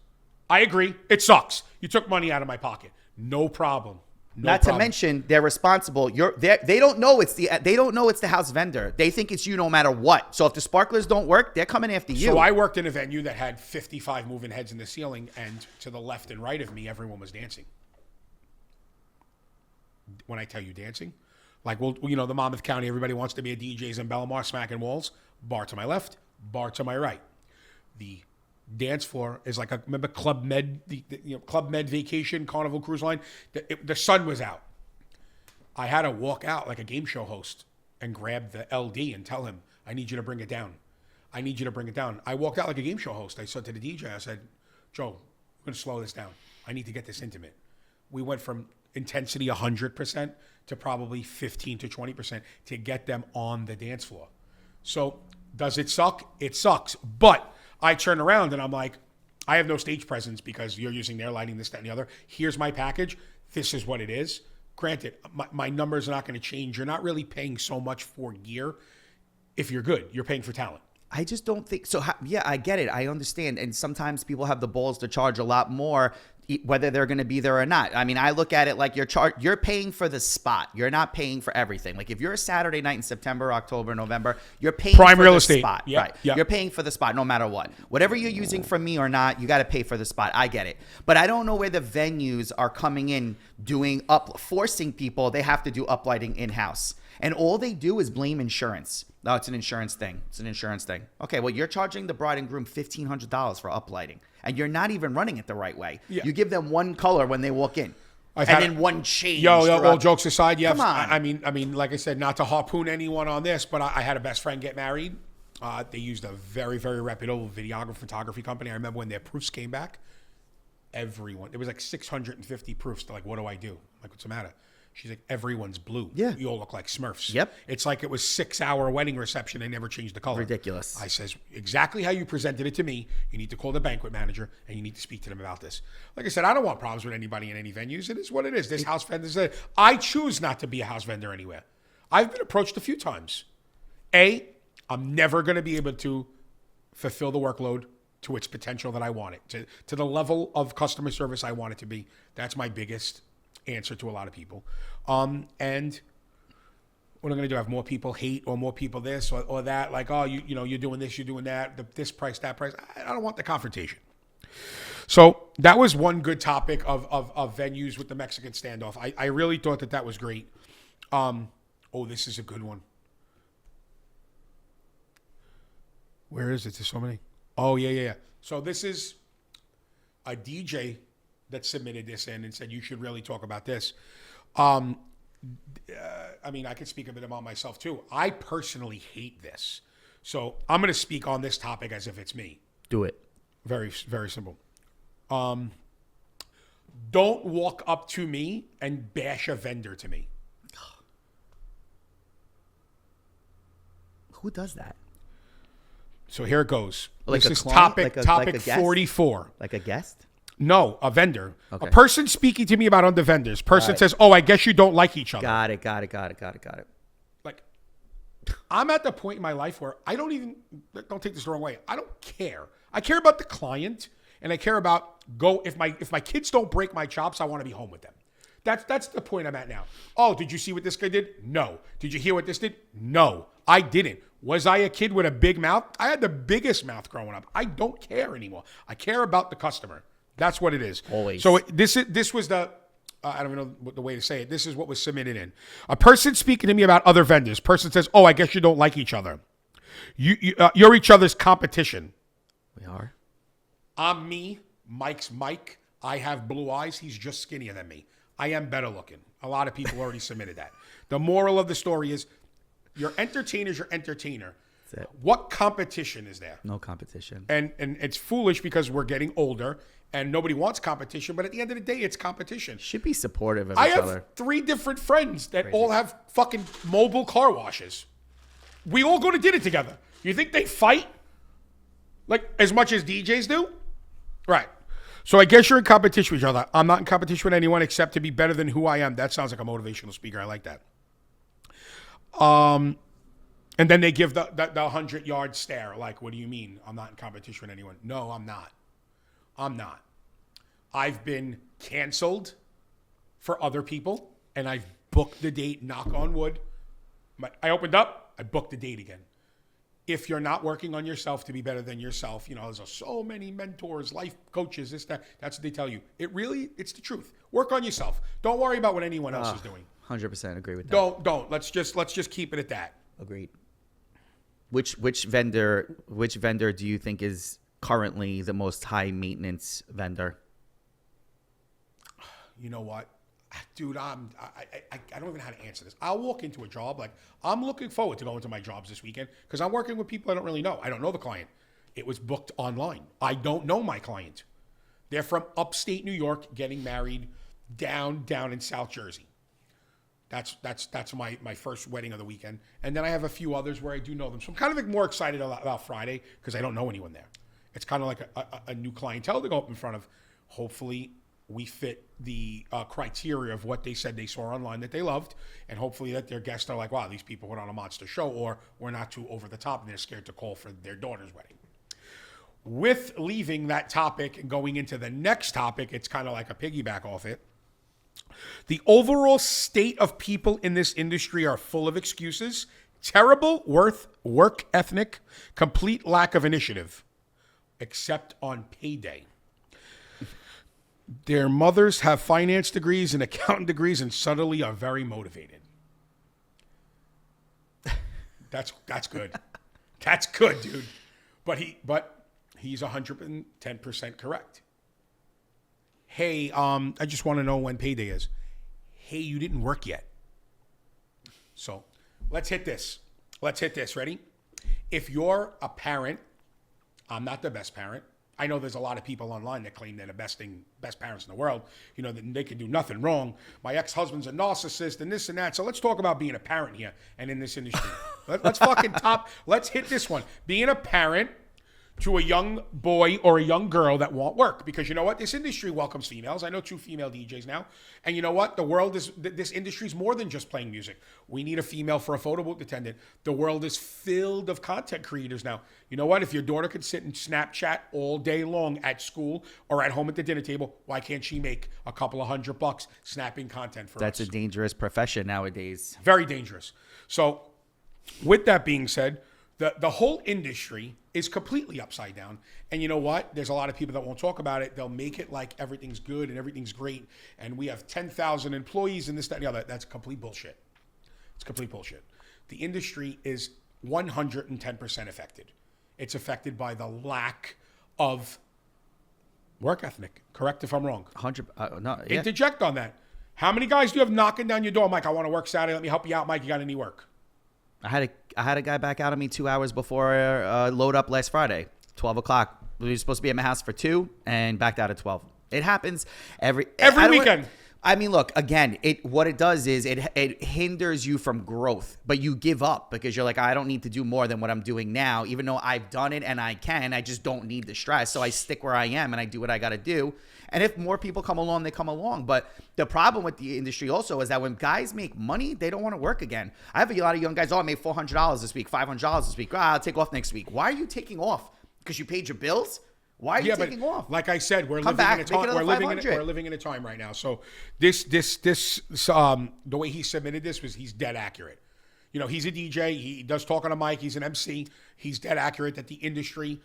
I agree. It sucks. You took money out of my pocket. No problem. Not to mention they're responsible. They don't know it's the house vendor. They think it's you no matter what. So if the sparklers don't work, they're coming after you. So I worked in a venue that had 55 moving heads in the ceiling, and to the left and right of me, everyone was dancing. When I tell you dancing, like, well, you know, the Monmouth County, everybody wants to be a DJs in Bellamar, smacking walls. Bar to my left, bar to my right. The dance floor is like remember Club Med, Club Med Vacation, Carnival Cruise Line. The sun was out. I had to walk out like a game show host and grab the LD and tell him, I need you to bring it down. I need you to bring it down. I walked out like a game show host. I said to the DJ, I said, Joe, we're going to slow this down. I need to get this intimate. We went from intensity 100% to probably 15 to 20% to get them on the dance floor. So does it suck? It sucks. But I turn around and I'm like, I have no stage presence because you're using their lighting, this, that, and the other. Here's my package. This is what it is. Granted, my numbers are not going to change. You're not really paying so much for gear if you're good. You're paying for talent. I just don't think so. Yeah, I get it. I understand. And sometimes people have the balls to charge a lot more, whether they're going to be there or not. I mean, I look at it like you're paying for the spot. You're not paying for everything. Like if you're a Saturday night in September, October, November, you're paying Prime for real the estate. spot. Yep, Right. yep. You're paying for the spot no matter what. Whatever you're using from me or not, you got to pay for the spot. I get it. But I don't know where the venues are coming in forcing people. They have to do uplighting in-house. And all they do is blame insurance. No, it's an insurance thing. It's an insurance thing. Okay, well, you're charging the bride and groom $1,500 for uplighting, and you're not even running it the right way. Yeah. You give them one color when they walk in, I've and had then one change. All throughout- jokes aside, yes. Come on. I mean, like I said, not to harpoon anyone on this, but I had a best friend get married. They used a very, very reputable videography photography company. I remember when their proofs came back, everyone, it was like 650 proofs. They're like, what do I do? I'm like, what's the matter? She's like, everyone's blue. Yeah. You all look like Smurfs. Yep. It's like it was 6-hour wedding reception. They never changed the color. Ridiculous. I says, exactly how you presented it to me. You need to call the banquet manager and you need to speak to them about this. Like I said, I don't want problems with anybody in any venues. It is what it is. This house vendor said, I choose not to be a house vendor anywhere. I've been approached a few times. I'm never going to be able to fulfill the workload to its potential that I want it, to the level of customer service I want it to be. That's my biggest answer to a lot of people. And what am I going to do? Have more people hate or more people this or that? Like, oh, you're doing this, you're doing that, this price, that price. I don't want the confrontation. So that was one good topic of venues with the Mexican standoff. I really thought that was great. This is a good one. Where is it? There's so many. Oh, yeah. So this is a DJ that submitted this in and said, you should really talk about this. I mean, I could speak a bit about myself too. I personally hate this. So I'm going to speak on this topic as if it's me. Do it. Very, very simple. Don't walk up to me and bash a vendor to me. Who does that? So here it goes. Like this a is client? topic Like a guest? 44. Like a guest? No, a vendor. Okay. A person speaking to me about other vendors. Person says, "Oh, I guess you don't like each other." Got it. Like, I'm at the point in my life where I don't take this the wrong way. I don't care. I care about the client, and I care about if my kids don't break my chops, I want to be home with them. That's the point I'm at now. Oh, did you see what this guy did? No. Did you hear what this did? No, I didn't. Was I a kid with a big mouth? I had the biggest mouth growing up. I don't care anymore. I care about the customer. That's what it is. Always. So this was the I don't even know what the way to say it. This is what was submitted in. A person speaking to me about other vendors. Person says, "Oh, I guess you don't like each other. You're each other's competition." We are. I'm me. Mike's Mike. I have blue eyes. He's just skinnier than me. I am better looking. A lot of people already submitted that. The moral of the story is, your entertainer's your entertainer. That's it. What competition is there? No competition. And it's foolish because we're getting older and nobody wants competition. But at the end of the day, it's competition. Should be supportive of I each have other. 3 different friends that all have fucking mobile car washes. We all go to dinner together. You think they fight like as much as DJs do? Right. So I guess you're in competition with each other. I'm not in competition with anyone except to be better than who I am. That sounds like a motivational speaker. I like that. And then they give the 100-yard stare. Like, what do you mean? I'm not in competition with anyone. No, I'm not. I'm not. I've been canceled for other people, and I've booked the date, knock on wood. I opened up, I booked the date again. If you're not working on yourself to be better than yourself, there's so many mentors, life coaches, this, that. That's what they tell you. It's the truth. Work on yourself. Don't worry about what anyone else is doing. 100% agree with that. Don't. Let's just keep it at that. Agreed. Which vendor do you think is currently the most high maintenance vendor? You know what? Dude, I don't even know how to answer this. I'll walk into a job, like, I'm looking forward to going to my jobs this weekend because I'm working with people I don't really know. I don't know the client. It was booked online. I don't know my client. They're from upstate New York, getting married down in South Jersey. That's my first wedding of the weekend. And then I have a few others where I do know them. So I'm kind of more excited about Friday because I don't know anyone there. It's kind of like a new clientele to go up in front of. Hopefully we fit the criteria of what they said they saw online that they loved. And hopefully that their guests are like, wow, these people put on a monster show, or we're not too over the top and they're scared to call for their daughter's wedding. With leaving that topic and going into the next topic, it's kind of like a piggyback off it. The overall state of people in this industry are full of excuses, terrible work ethic, complete lack of initiative, except on payday. Their mothers have finance degrees and accounting degrees and suddenly are very motivated. That's good. That's good, dude. But he's 110% correct. Hey, I just want to know when payday is. Hey, you didn't work yet. So let's hit this. Ready? If you're a parent, I'm not the best parent. I know there's a lot of people online that claim they're the best parents in the world. That they can do nothing wrong. My ex-husband's a narcissist and this and that. So let's talk about being a parent here and in this industry. Let's hit this one. Being a parent to a young boy or a young girl that won't work. Because you know what? This industry welcomes females. I know 2 female DJs now. And you know what? This industry is more than just playing music. We need a female for a photo booth attendant. The world is filled of content creators now. You know what? If your daughter could sit and Snapchat all day long at school or at home at the dinner table, why can't she make a couple of $100 snapping content for us? That's a dangerous profession nowadays. Very dangerous. So with that being said, the whole industry is completely upside down. And you know what? There's a lot of people that won't talk about it. They'll make it like everything's good and everything's great. And we have 10,000 employees and this, that, and the other. That's complete bullshit. It's complete bullshit. The industry is 110% affected. It's affected by the lack of work ethic. Correct if I'm wrong. 100. No. Yeah. Interject on that. How many guys do you have knocking down your door? Mike, I want to work Saturday. Let me help you out. Mike, you got any work? I had a guy back out on me 2 hours before load up last Friday, 12 o'clock. We were supposed to be at my house for 2 and backed out at 12. It happens every weekend. I mean, look, again, what it does is it hinders you from growth, but you give up because you're like, I don't need to do more than what I'm doing now, even though I've done it and I just don't need the stress. So I stick where I am and I do what I got to do. And if more people come along, they come along. But the problem with the industry also is that when guys make money, they don't want to work again. I have a lot of young guys, I made $400 this week, $500 this week. I'll take off next week. Why are you taking off? Because you paid your bills? Why are you taking off? Like I said, we're living in a time right now. So this the way he submitted this was he's dead accurate. You know, he's a DJ. He does talk on a mic. He's an MC. He's dead accurate that the industry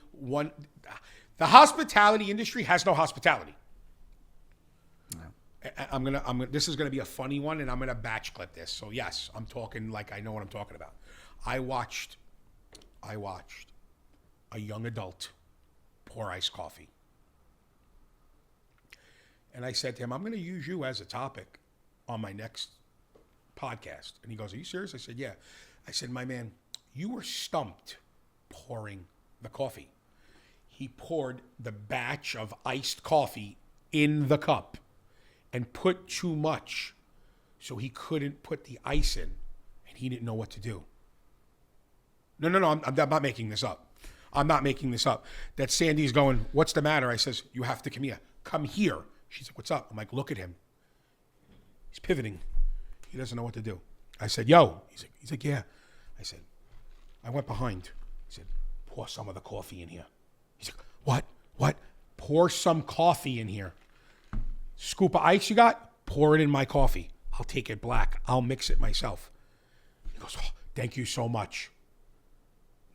the hospitality industry has no hospitality. No. This is gonna be a funny one, and I'm gonna batch clip this. So yes, I'm talking like I know what I'm talking about. I watched a young adult pour iced coffee. And I said to him, I'm going to use you as a topic on my next podcast. And he goes, are you serious? I said, yeah. I said, my man, you were stumped pouring the coffee. He poured the batch of iced coffee in the cup and put too much, so he couldn't put the ice in, and he didn't know what to do. No, I'm not making this up. I'm not making this up. That Sandy's going, what's the matter? I says, you have to come here. Come here. She's like, what's up? I'm like, look at him. He's pivoting. He doesn't know what to do. I said, yo. He's like, yeah. I said, I went behind. He said, pour some of the coffee in here. He's like, what? Pour some coffee in here. Scoop of ice you got? Pour it in my coffee. I'll take it black. I'll mix it myself. He goes, oh, thank you so much.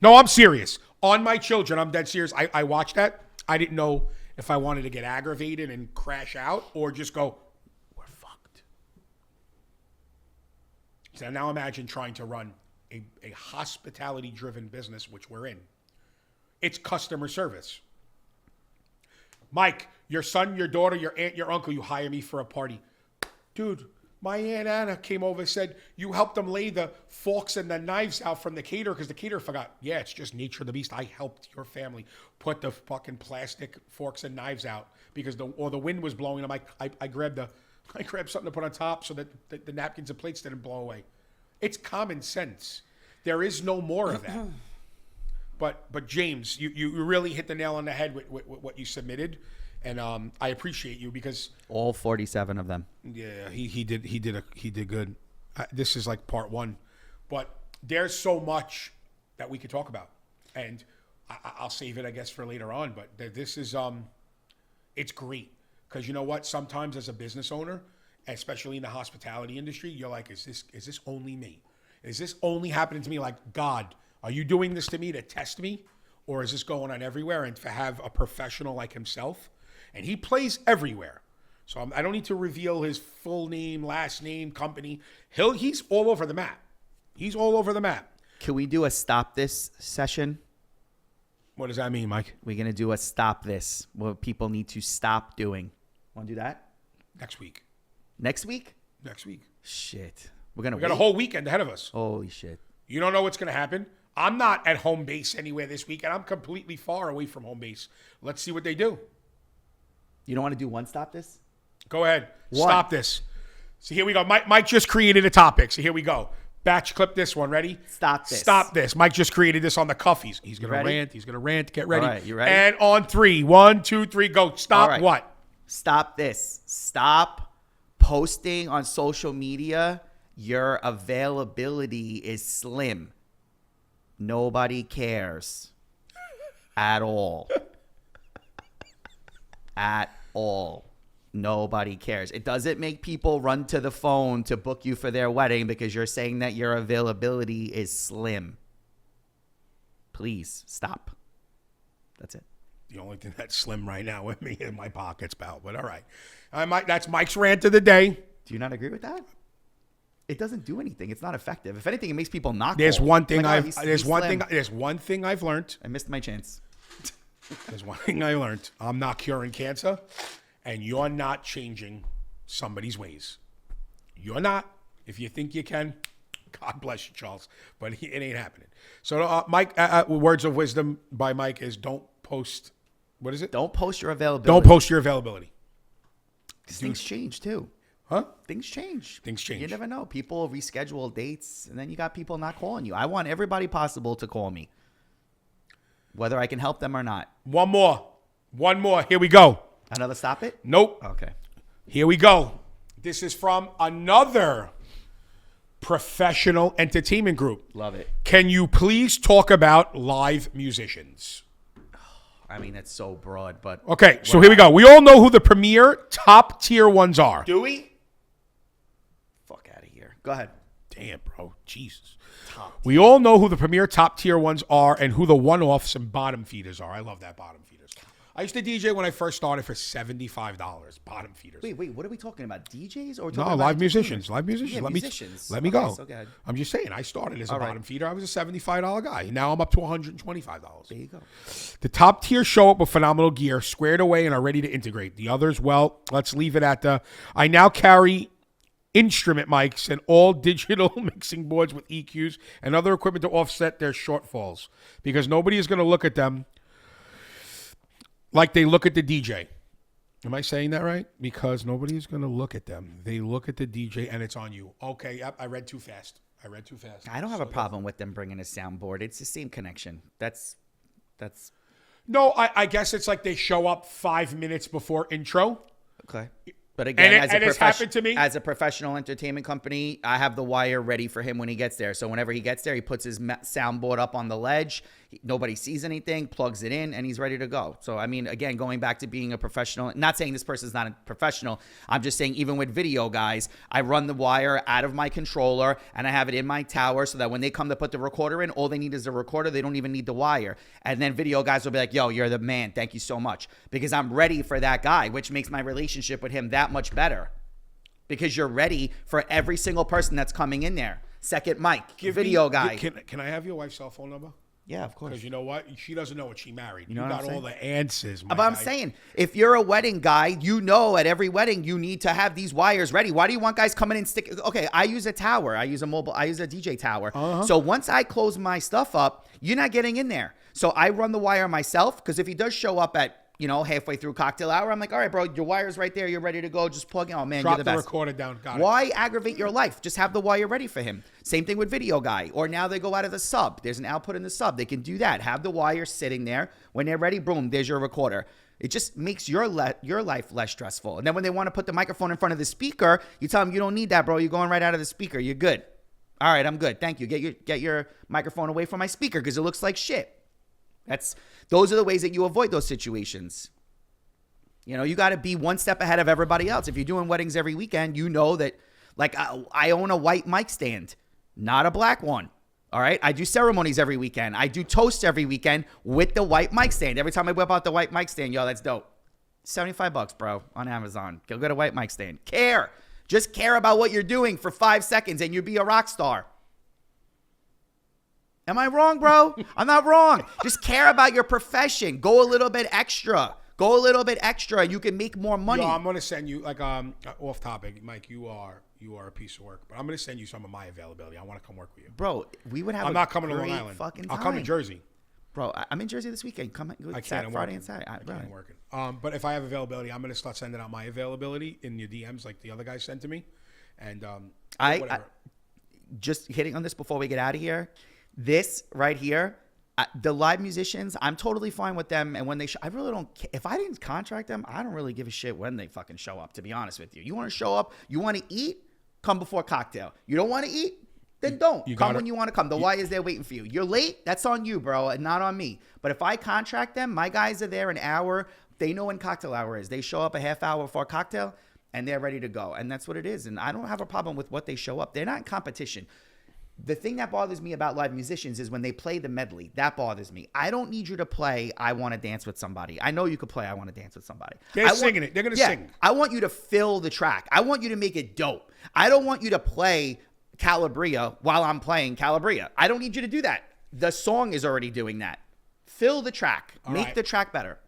No, I'm serious. On my children, I'm dead serious. I watched that. I didn't know if I wanted to get aggravated and crash out or just go, we're fucked. So now imagine trying to run a hospitality-driven business, which we're in. It's customer service. Mike, your son, your daughter, your aunt, your uncle, you hire me for a party. Dude, my Aunt Anna came over and said, you helped them lay the forks and the knives out from the caterer because the caterer forgot. Yeah, it's just nature of the beast. I helped your family put the fucking plastic forks and knives out because the wind was blowing. I'm like, I grabbed something to put on top so that the napkins and plates didn't blow away. It's common sense. There is no more of that. But James, you really hit the nail on the head with what you submitted. And I appreciate you because all 47 of them. Yeah, he did good. This is like part one, but there's so much that we could talk about, and I'll save it, I guess, for later on. But this is it's great because you know what? Sometimes as a business owner, especially in the hospitality industry, you're like, is this only me? Is this only happening to me? Like, God, are you doing this to me to test me, or is this going on everywhere? And to have a professional like himself. And he plays everywhere. So I don't need to reveal his full name, last name, company. He's all over the map. He's all over the map. Can we do a stop this session? What does that mean, Mike? We're going to do a stop this. What people need to stop doing. Want to do that? Next week. Next week? Next week. Shit. We got a whole weekend ahead of us. Holy shit. You don't know what's going to happen. I'm not at home base anywhere this weekend. I'm completely far away from home base. Let's see what they do. You don't want to do one stop this? Go ahead. One. Stop this. So here we go. Mike just created a topic. So here we go. Batch clip this one. Ready? Stop this. Stop this. Mike just created this on the cuff. He's going to rant. He's going to rant. Get ready. All right, you ready? And on 3. 1, 2, 3, go. Stop right. What? Stop this. Stop posting on social media. Your availability is slim. Nobody cares. At all. At all. Nobody cares. It doesn't make people run to the phone to book you for their wedding because you're saying that your availability is slim. Please stop. That's it. The only thing that's slim right now with me in my pockets, pal. But all right. That's Mike's rant of the day. Do you not agree with that? It doesn't do anything. It's not effective. If anything, it makes people knock. There's one thing there's one thing I've learned. I missed my chance. There's one thing I learned. I'm not curing cancer, and you're not changing somebody's ways. You're not. If you think you can, God bless you, Charles, but it ain't happening. So, Mike, words of wisdom by Mike is don't post. What is it? Don't post your availability. Don't post your availability. Things change too. Huh? Things change. Things change. You never know. People reschedule dates, and then you got people not calling you. I want everybody possible to call me, whether I can help them or not. One more. Here we go. Another stop it? Nope. Okay. Here we go. This is from another professional entertainment group. Love it. Can you please talk about live musicians? I mean, it's so broad, but... Okay, so here we go. We all know who the premier top tier ones are. Do we? Fuck out of here. Go ahead. Damn, bro. Jesus. We all know who the premier top tier ones are and who the one-offs and bottom feeders are. I love that bottom feeders. I used to DJ when I first started for $75, bottom feeders. Wait, what are we talking about? DJs or No, live musicians. Live musicians. Yeah, let musicians. me Okay, go. so go ahead. I'm just saying, I started as a All right. bottom feeder. I was a $75 guy. Now I'm up to $125. There you go. The top tier show up with phenomenal gear, squared away, and are ready to integrate. The others, well, let's leave it at the... I now carry instrument mics and all digital mixing boards with EQs and other equipment to offset their shortfalls because nobody is going to look at them like they look at the DJ. Am I saying that right? Because nobody's going to look at them. They look at the DJ and it's on you. Okay, yep, I read too fast. I don't have a problem with them bringing a soundboard. It's the same connection. That's. No, I guess it's like they show up 5 minutes before intro. Okay. But again, it's happened to me. As a professional entertainment company, I have the wire ready for him when he gets there. So whenever he gets there, he puts his soundboard up on the ledge. Nobody sees anything, plugs it in, and he's ready to go. So, I mean, again, going back to being a professional, not saying this person's not a professional. I'm just saying even with video guys, I run the wire out of my controller, and I have it in my tower so that when they come to put the recorder in, all they need is a recorder. They don't even need the wire. And then video guys will be like, yo, you're the man. Thank you so much. Because I'm ready for that guy, which makes my relationship with him that much better. Because you're ready for every single person that's coming in there. Second mic, video guy. Can I have your wife's cell phone number? Yeah, of course. Because you know what? She doesn't know what she married. You know what got I'm all the answers, my But I'm guy. saying, if you're a wedding guy, you know at every wedding you need to have these wires ready. Why do you want guys coming in stick? Okay, I use a tower. I use a DJ tower. So once I close my stuff up, you're not getting in there. So I run the wire myself because if he does show up at, halfway through cocktail hour, I'm like, all right, bro, your wire's right there. You're ready to go. Just plug in. Oh, man, Drop you're the the best. recorder down. Got it. Why aggravate your life? Just have the wire ready for him. Same thing with video guy. Or now they go out of the sub. There's an output in the sub. They can do that. Have the wire sitting there. When they're ready, boom, there's your recorder. It just makes your life less stressful. And then when they want to put the microphone in front of the speaker, you tell them you don't need that, bro. You're going right out of the speaker. You're good. All right, I'm good. Thank you. Get your microphone away from my speaker because it looks like shit. Those are the ways that you avoid those situations. You got to be one step ahead of everybody else. If you're doing weddings every weekend, you know that, like, I own a white mic stand, not a black one. All right. I do ceremonies every weekend. I do toasts every weekend with the white mic stand. Every time I whip out the white mic stand, yo, that's dope. $75, bro, on Amazon. Go get a white mic stand. Just care about what you're doing for 5 seconds and you'll be a rock star. Am I wrong, bro? I'm not wrong. Just care about your profession. Go a little bit extra. And you can make more money. Yo, I'm gonna send you off topic, Mike. You are a piece of work, but I'm gonna send you some of my availability. I want to come work with you, bro. We would have. I'm not coming to Long great Island. Fucking I'll time. come to Jersey, bro. I'm in Jersey this weekend. Come I can't. I'm Friday working. and Saturday. I can't. I'm working. But if I have availability, I'm gonna start sending out my availability in your DMs, like the other guy sent to me, and I just hitting on this before we get out of here. This right here. The live musicians, I'm totally fine with them. And when they I really don't care. If I didn't contract them, I don't really give a shit when they fucking show up, to be honest with you. You want to show up, you want to eat, come before cocktail. You don't want to eat, then don't. Come when you want to come. The why is there waiting for you. You're late, that's on you, bro, and not on me. But if I contract them, my guys are there an hour. They know when cocktail hour is. They show up a half hour before cocktail, and they're ready to go. And that's what it is. And I don't have a problem with what they show up. They're not in competition. The thing that bothers me about live musicians is when they play the medley. That bothers me. I don't need you to play I Want to Dance with Somebody. I know you could play I Want to Dance with Somebody. They're singing it. They're going to sing. I want you to fill the track. I want you to make it dope. I don't want you to play Calabria while I'm playing Calabria. I don't need you to do that. The song is already doing that. Fill the track. Make the track better.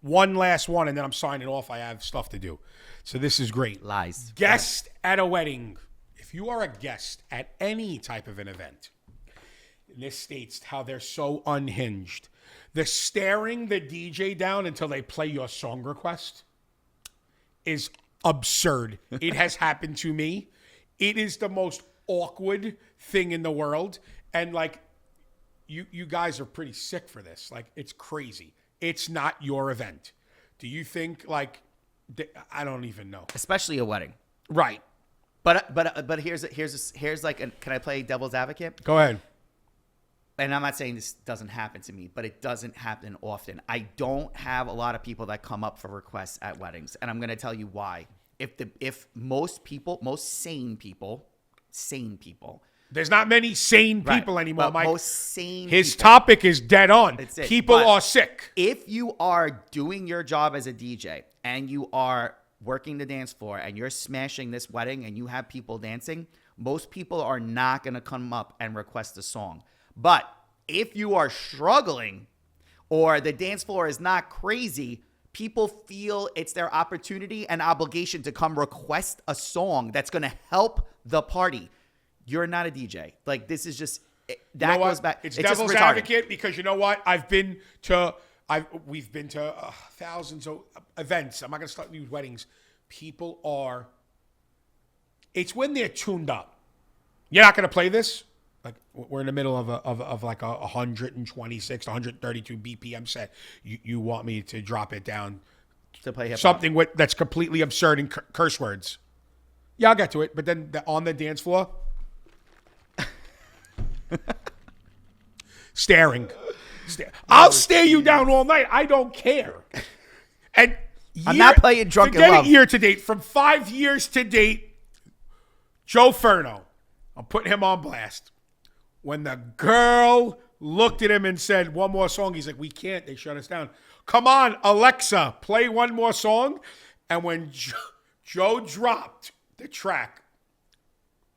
One last one, and then I'm signing off. I have stuff to do. So this is great. Lies. Guest at a wedding. if you are a guest at any type of an event, and this states how they're so unhinged, the staring the DJ down until they play your song request is absurd. It has happened to me. It is the most awkward thing in the world. And like, you guys are pretty sick for this. Like, it's crazy. It's not your event. Do you think like, I don't even know. Especially a wedding. Right. But here's like, can I play devil's advocate? Go ahead. And I'm not saying this doesn't happen to me, but it doesn't happen often. I don't have a lot of people that come up for requests at weddings, and I'm going to tell you why. If most sane people, There's not many sane people right, anymore, but Mike. most sane His people, topic is dead on. That's it. People But are sick. if you are doing your job as a DJ and you are working the dance floor and you're smashing this wedding and you have people dancing, most people are not going to come up and request a song. But if you are struggling or the dance floor is not crazy, people feel it's their opportunity and obligation to come request a song that's going to help the party. You're not a DJ. Like, this is just, that goes back. It's just devil's retarded. advocate because you know what? We've been to thousands of events. I'm not going to start these weddings. It's when they're tuned up. You're not going to play this? Like, we're in the middle of like a 126, 132 BPM set. You want me to drop it down To play hip-hop. something that's completely absurd and curse words. Yeah, I'll get to it. But then on the dance floor, staring. I'll stare you down all night. I don't care. And I'm not playing Drunken forget Love. it year to date. From 5 years to date, Joe Furno. I'm putting him on blast. When the girl looked at him and said, one more song, he's like, we can't. They shut us down. Come on, Alexa, play one more song. And when Joe dropped the track,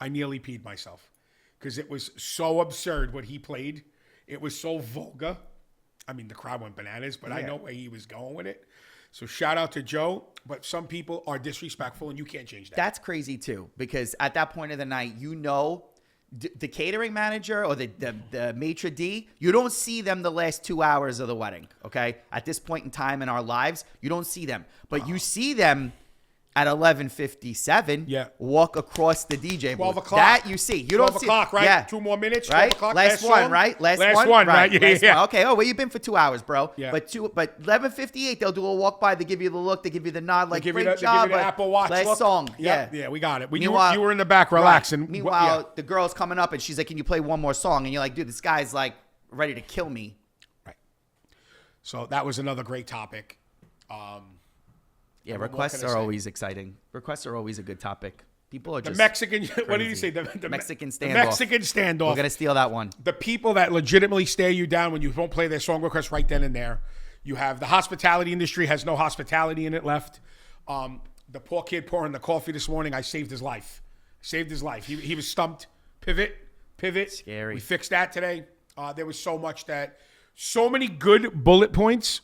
I nearly peed myself because it was so absurd what he played. It was so vulgar. I mean, the crowd went bananas, but I know where he was going with it. So shout out to Joe, but some people are disrespectful and you can't change that. That's crazy too, because at that point of the night, the catering manager or the maitre d', you don't see them the last 2 hours of the wedding, okay? At this point in time in our lives, you don't see them. But you see them at 11:57 walk across the DJ booth. 12 o'clock. That you see. You 12 don't see o'clock, right? Yeah. 2 more minutes, 12 right? o'clock. Last one, song? right? Last one, right? Last Yeah. one. Okay. Oh, well, you've been for 2 hours, bro. Yeah. But 11:58, they'll do a walk by. They give you the look. They give you the nod. Like, They great give job. you the Apple Watch Last look. song. Yeah, we got it. You Meanwhile- were in the back relaxing. Right. Meanwhile, the girl's coming up and she's like, "Can you play one more song?" And you're like, "Dude, this guy's like ready to kill me." Right. So that was another great topic. Yeah, What requests can I are say? always exciting. Requests are always a good topic. People are The just Mexican, what did you say? crazy. The Mexican The standoff. Mexican standoff. We're gonna steal that one. The people that legitimately stare you down when you don't play their song request right then and there. You have the hospitality industry has no hospitality in it left. The poor kid pouring the coffee this morning, I saved his life. He was stumped. Pivot. Scary. We fixed that today. There was so many good bullet points.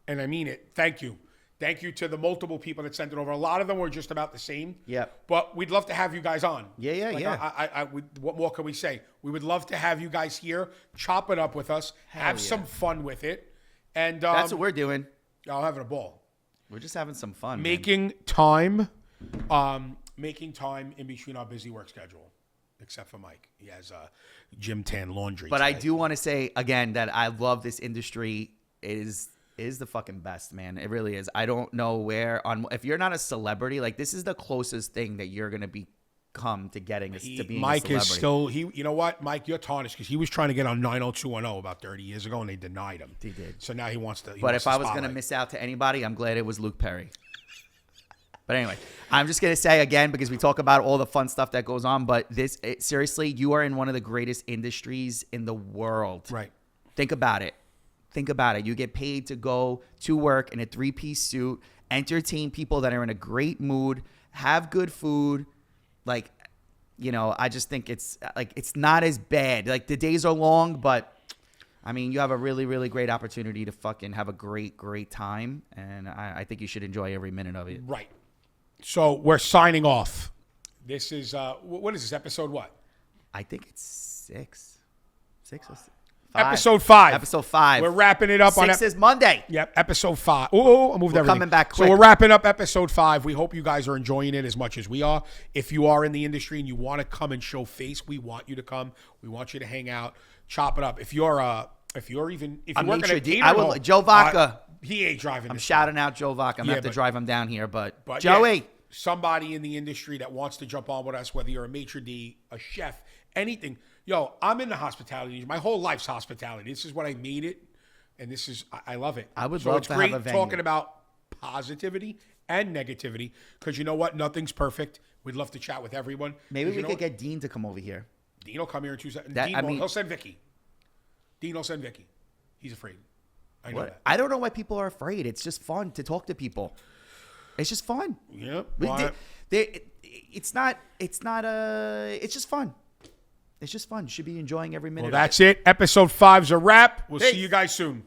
And I mean it. Thank you. Thank you to the multiple people that sent it over. A lot of them were just about the same. Yep. But we'd love to have you guys on. Yeah. What more can we say? We would love to have you guys here, chop it up with us, have yeah. some fun with it. And That's what we're doing. I'm having a ball. We're just having some fun. Making time in between our busy work schedule. Except for Mike. He has gym tan laundry. But today. I do want to say again that I love this industry. It is the fucking best, man. It really is. I don't know where if you're not a celebrity, like this is the closest thing that you're gonna become to getting to being Mike a is celebrity. still you know what, Mike, you're tarnished because he was trying to get on 90210 about 30 years ago and they denied him. He did. So now he wants to. But if I was gonna miss out to anybody, I'm glad it was Luke Perry. But anyway, I'm just gonna say again because we talk about all the fun stuff that goes on. But seriously, you are in one of the greatest industries in the world. Right. Think about it. You get paid to go to work in a 3-piece suit, entertain people that are in a great mood, have good food. Like, you know, I just think it's not as bad. Like the days are long, but I mean, you have a really, really great opportunity to fucking have a great, great time. And I think you should enjoy every minute of it. Right. So we're signing off. This is what is this episode? What? I think it's 6 or 5. Episode 5. Episode 5. We're wrapping it up on. 6 is Monday. Yep, episode 5. Oh, I moved everything. Coming back So quick. we're wrapping up episode 5. We hope you guys are enjoying it as much as we are. If you are in the industry and you want to come and show face, we want you to come. We want you to hang out, chop it up. If you're working at Joe Vaca. he ain't driving. I'm shouting out Joe Vaca. I'm going to have to drive him down here, but Joey. Yeah, somebody in the industry that wants to jump on with us, whether you're a maitre d', a chef, anything. Yo, I'm in the hospitality industry. My whole life's hospitality. This is what I made it, and this is I love it. I would so love it's to great have a venue. talking about positivity and negativity because you know what? Nothing's perfect. We'd love to chat with everyone. Maybe we know could what? get Dean to come over here. Dean will come here in 2 seconds. That- Dean I won't. mean- He'll send Vicky. Dean will send Vicky. He's afraid. I know that. I don't know why people are afraid. It's just fun to talk to people. It's just fun. Yep. It's just fun. It's just fun. You should be enjoying every minute. Well, that's it. Episode 5's a wrap. We'll see you guys soon.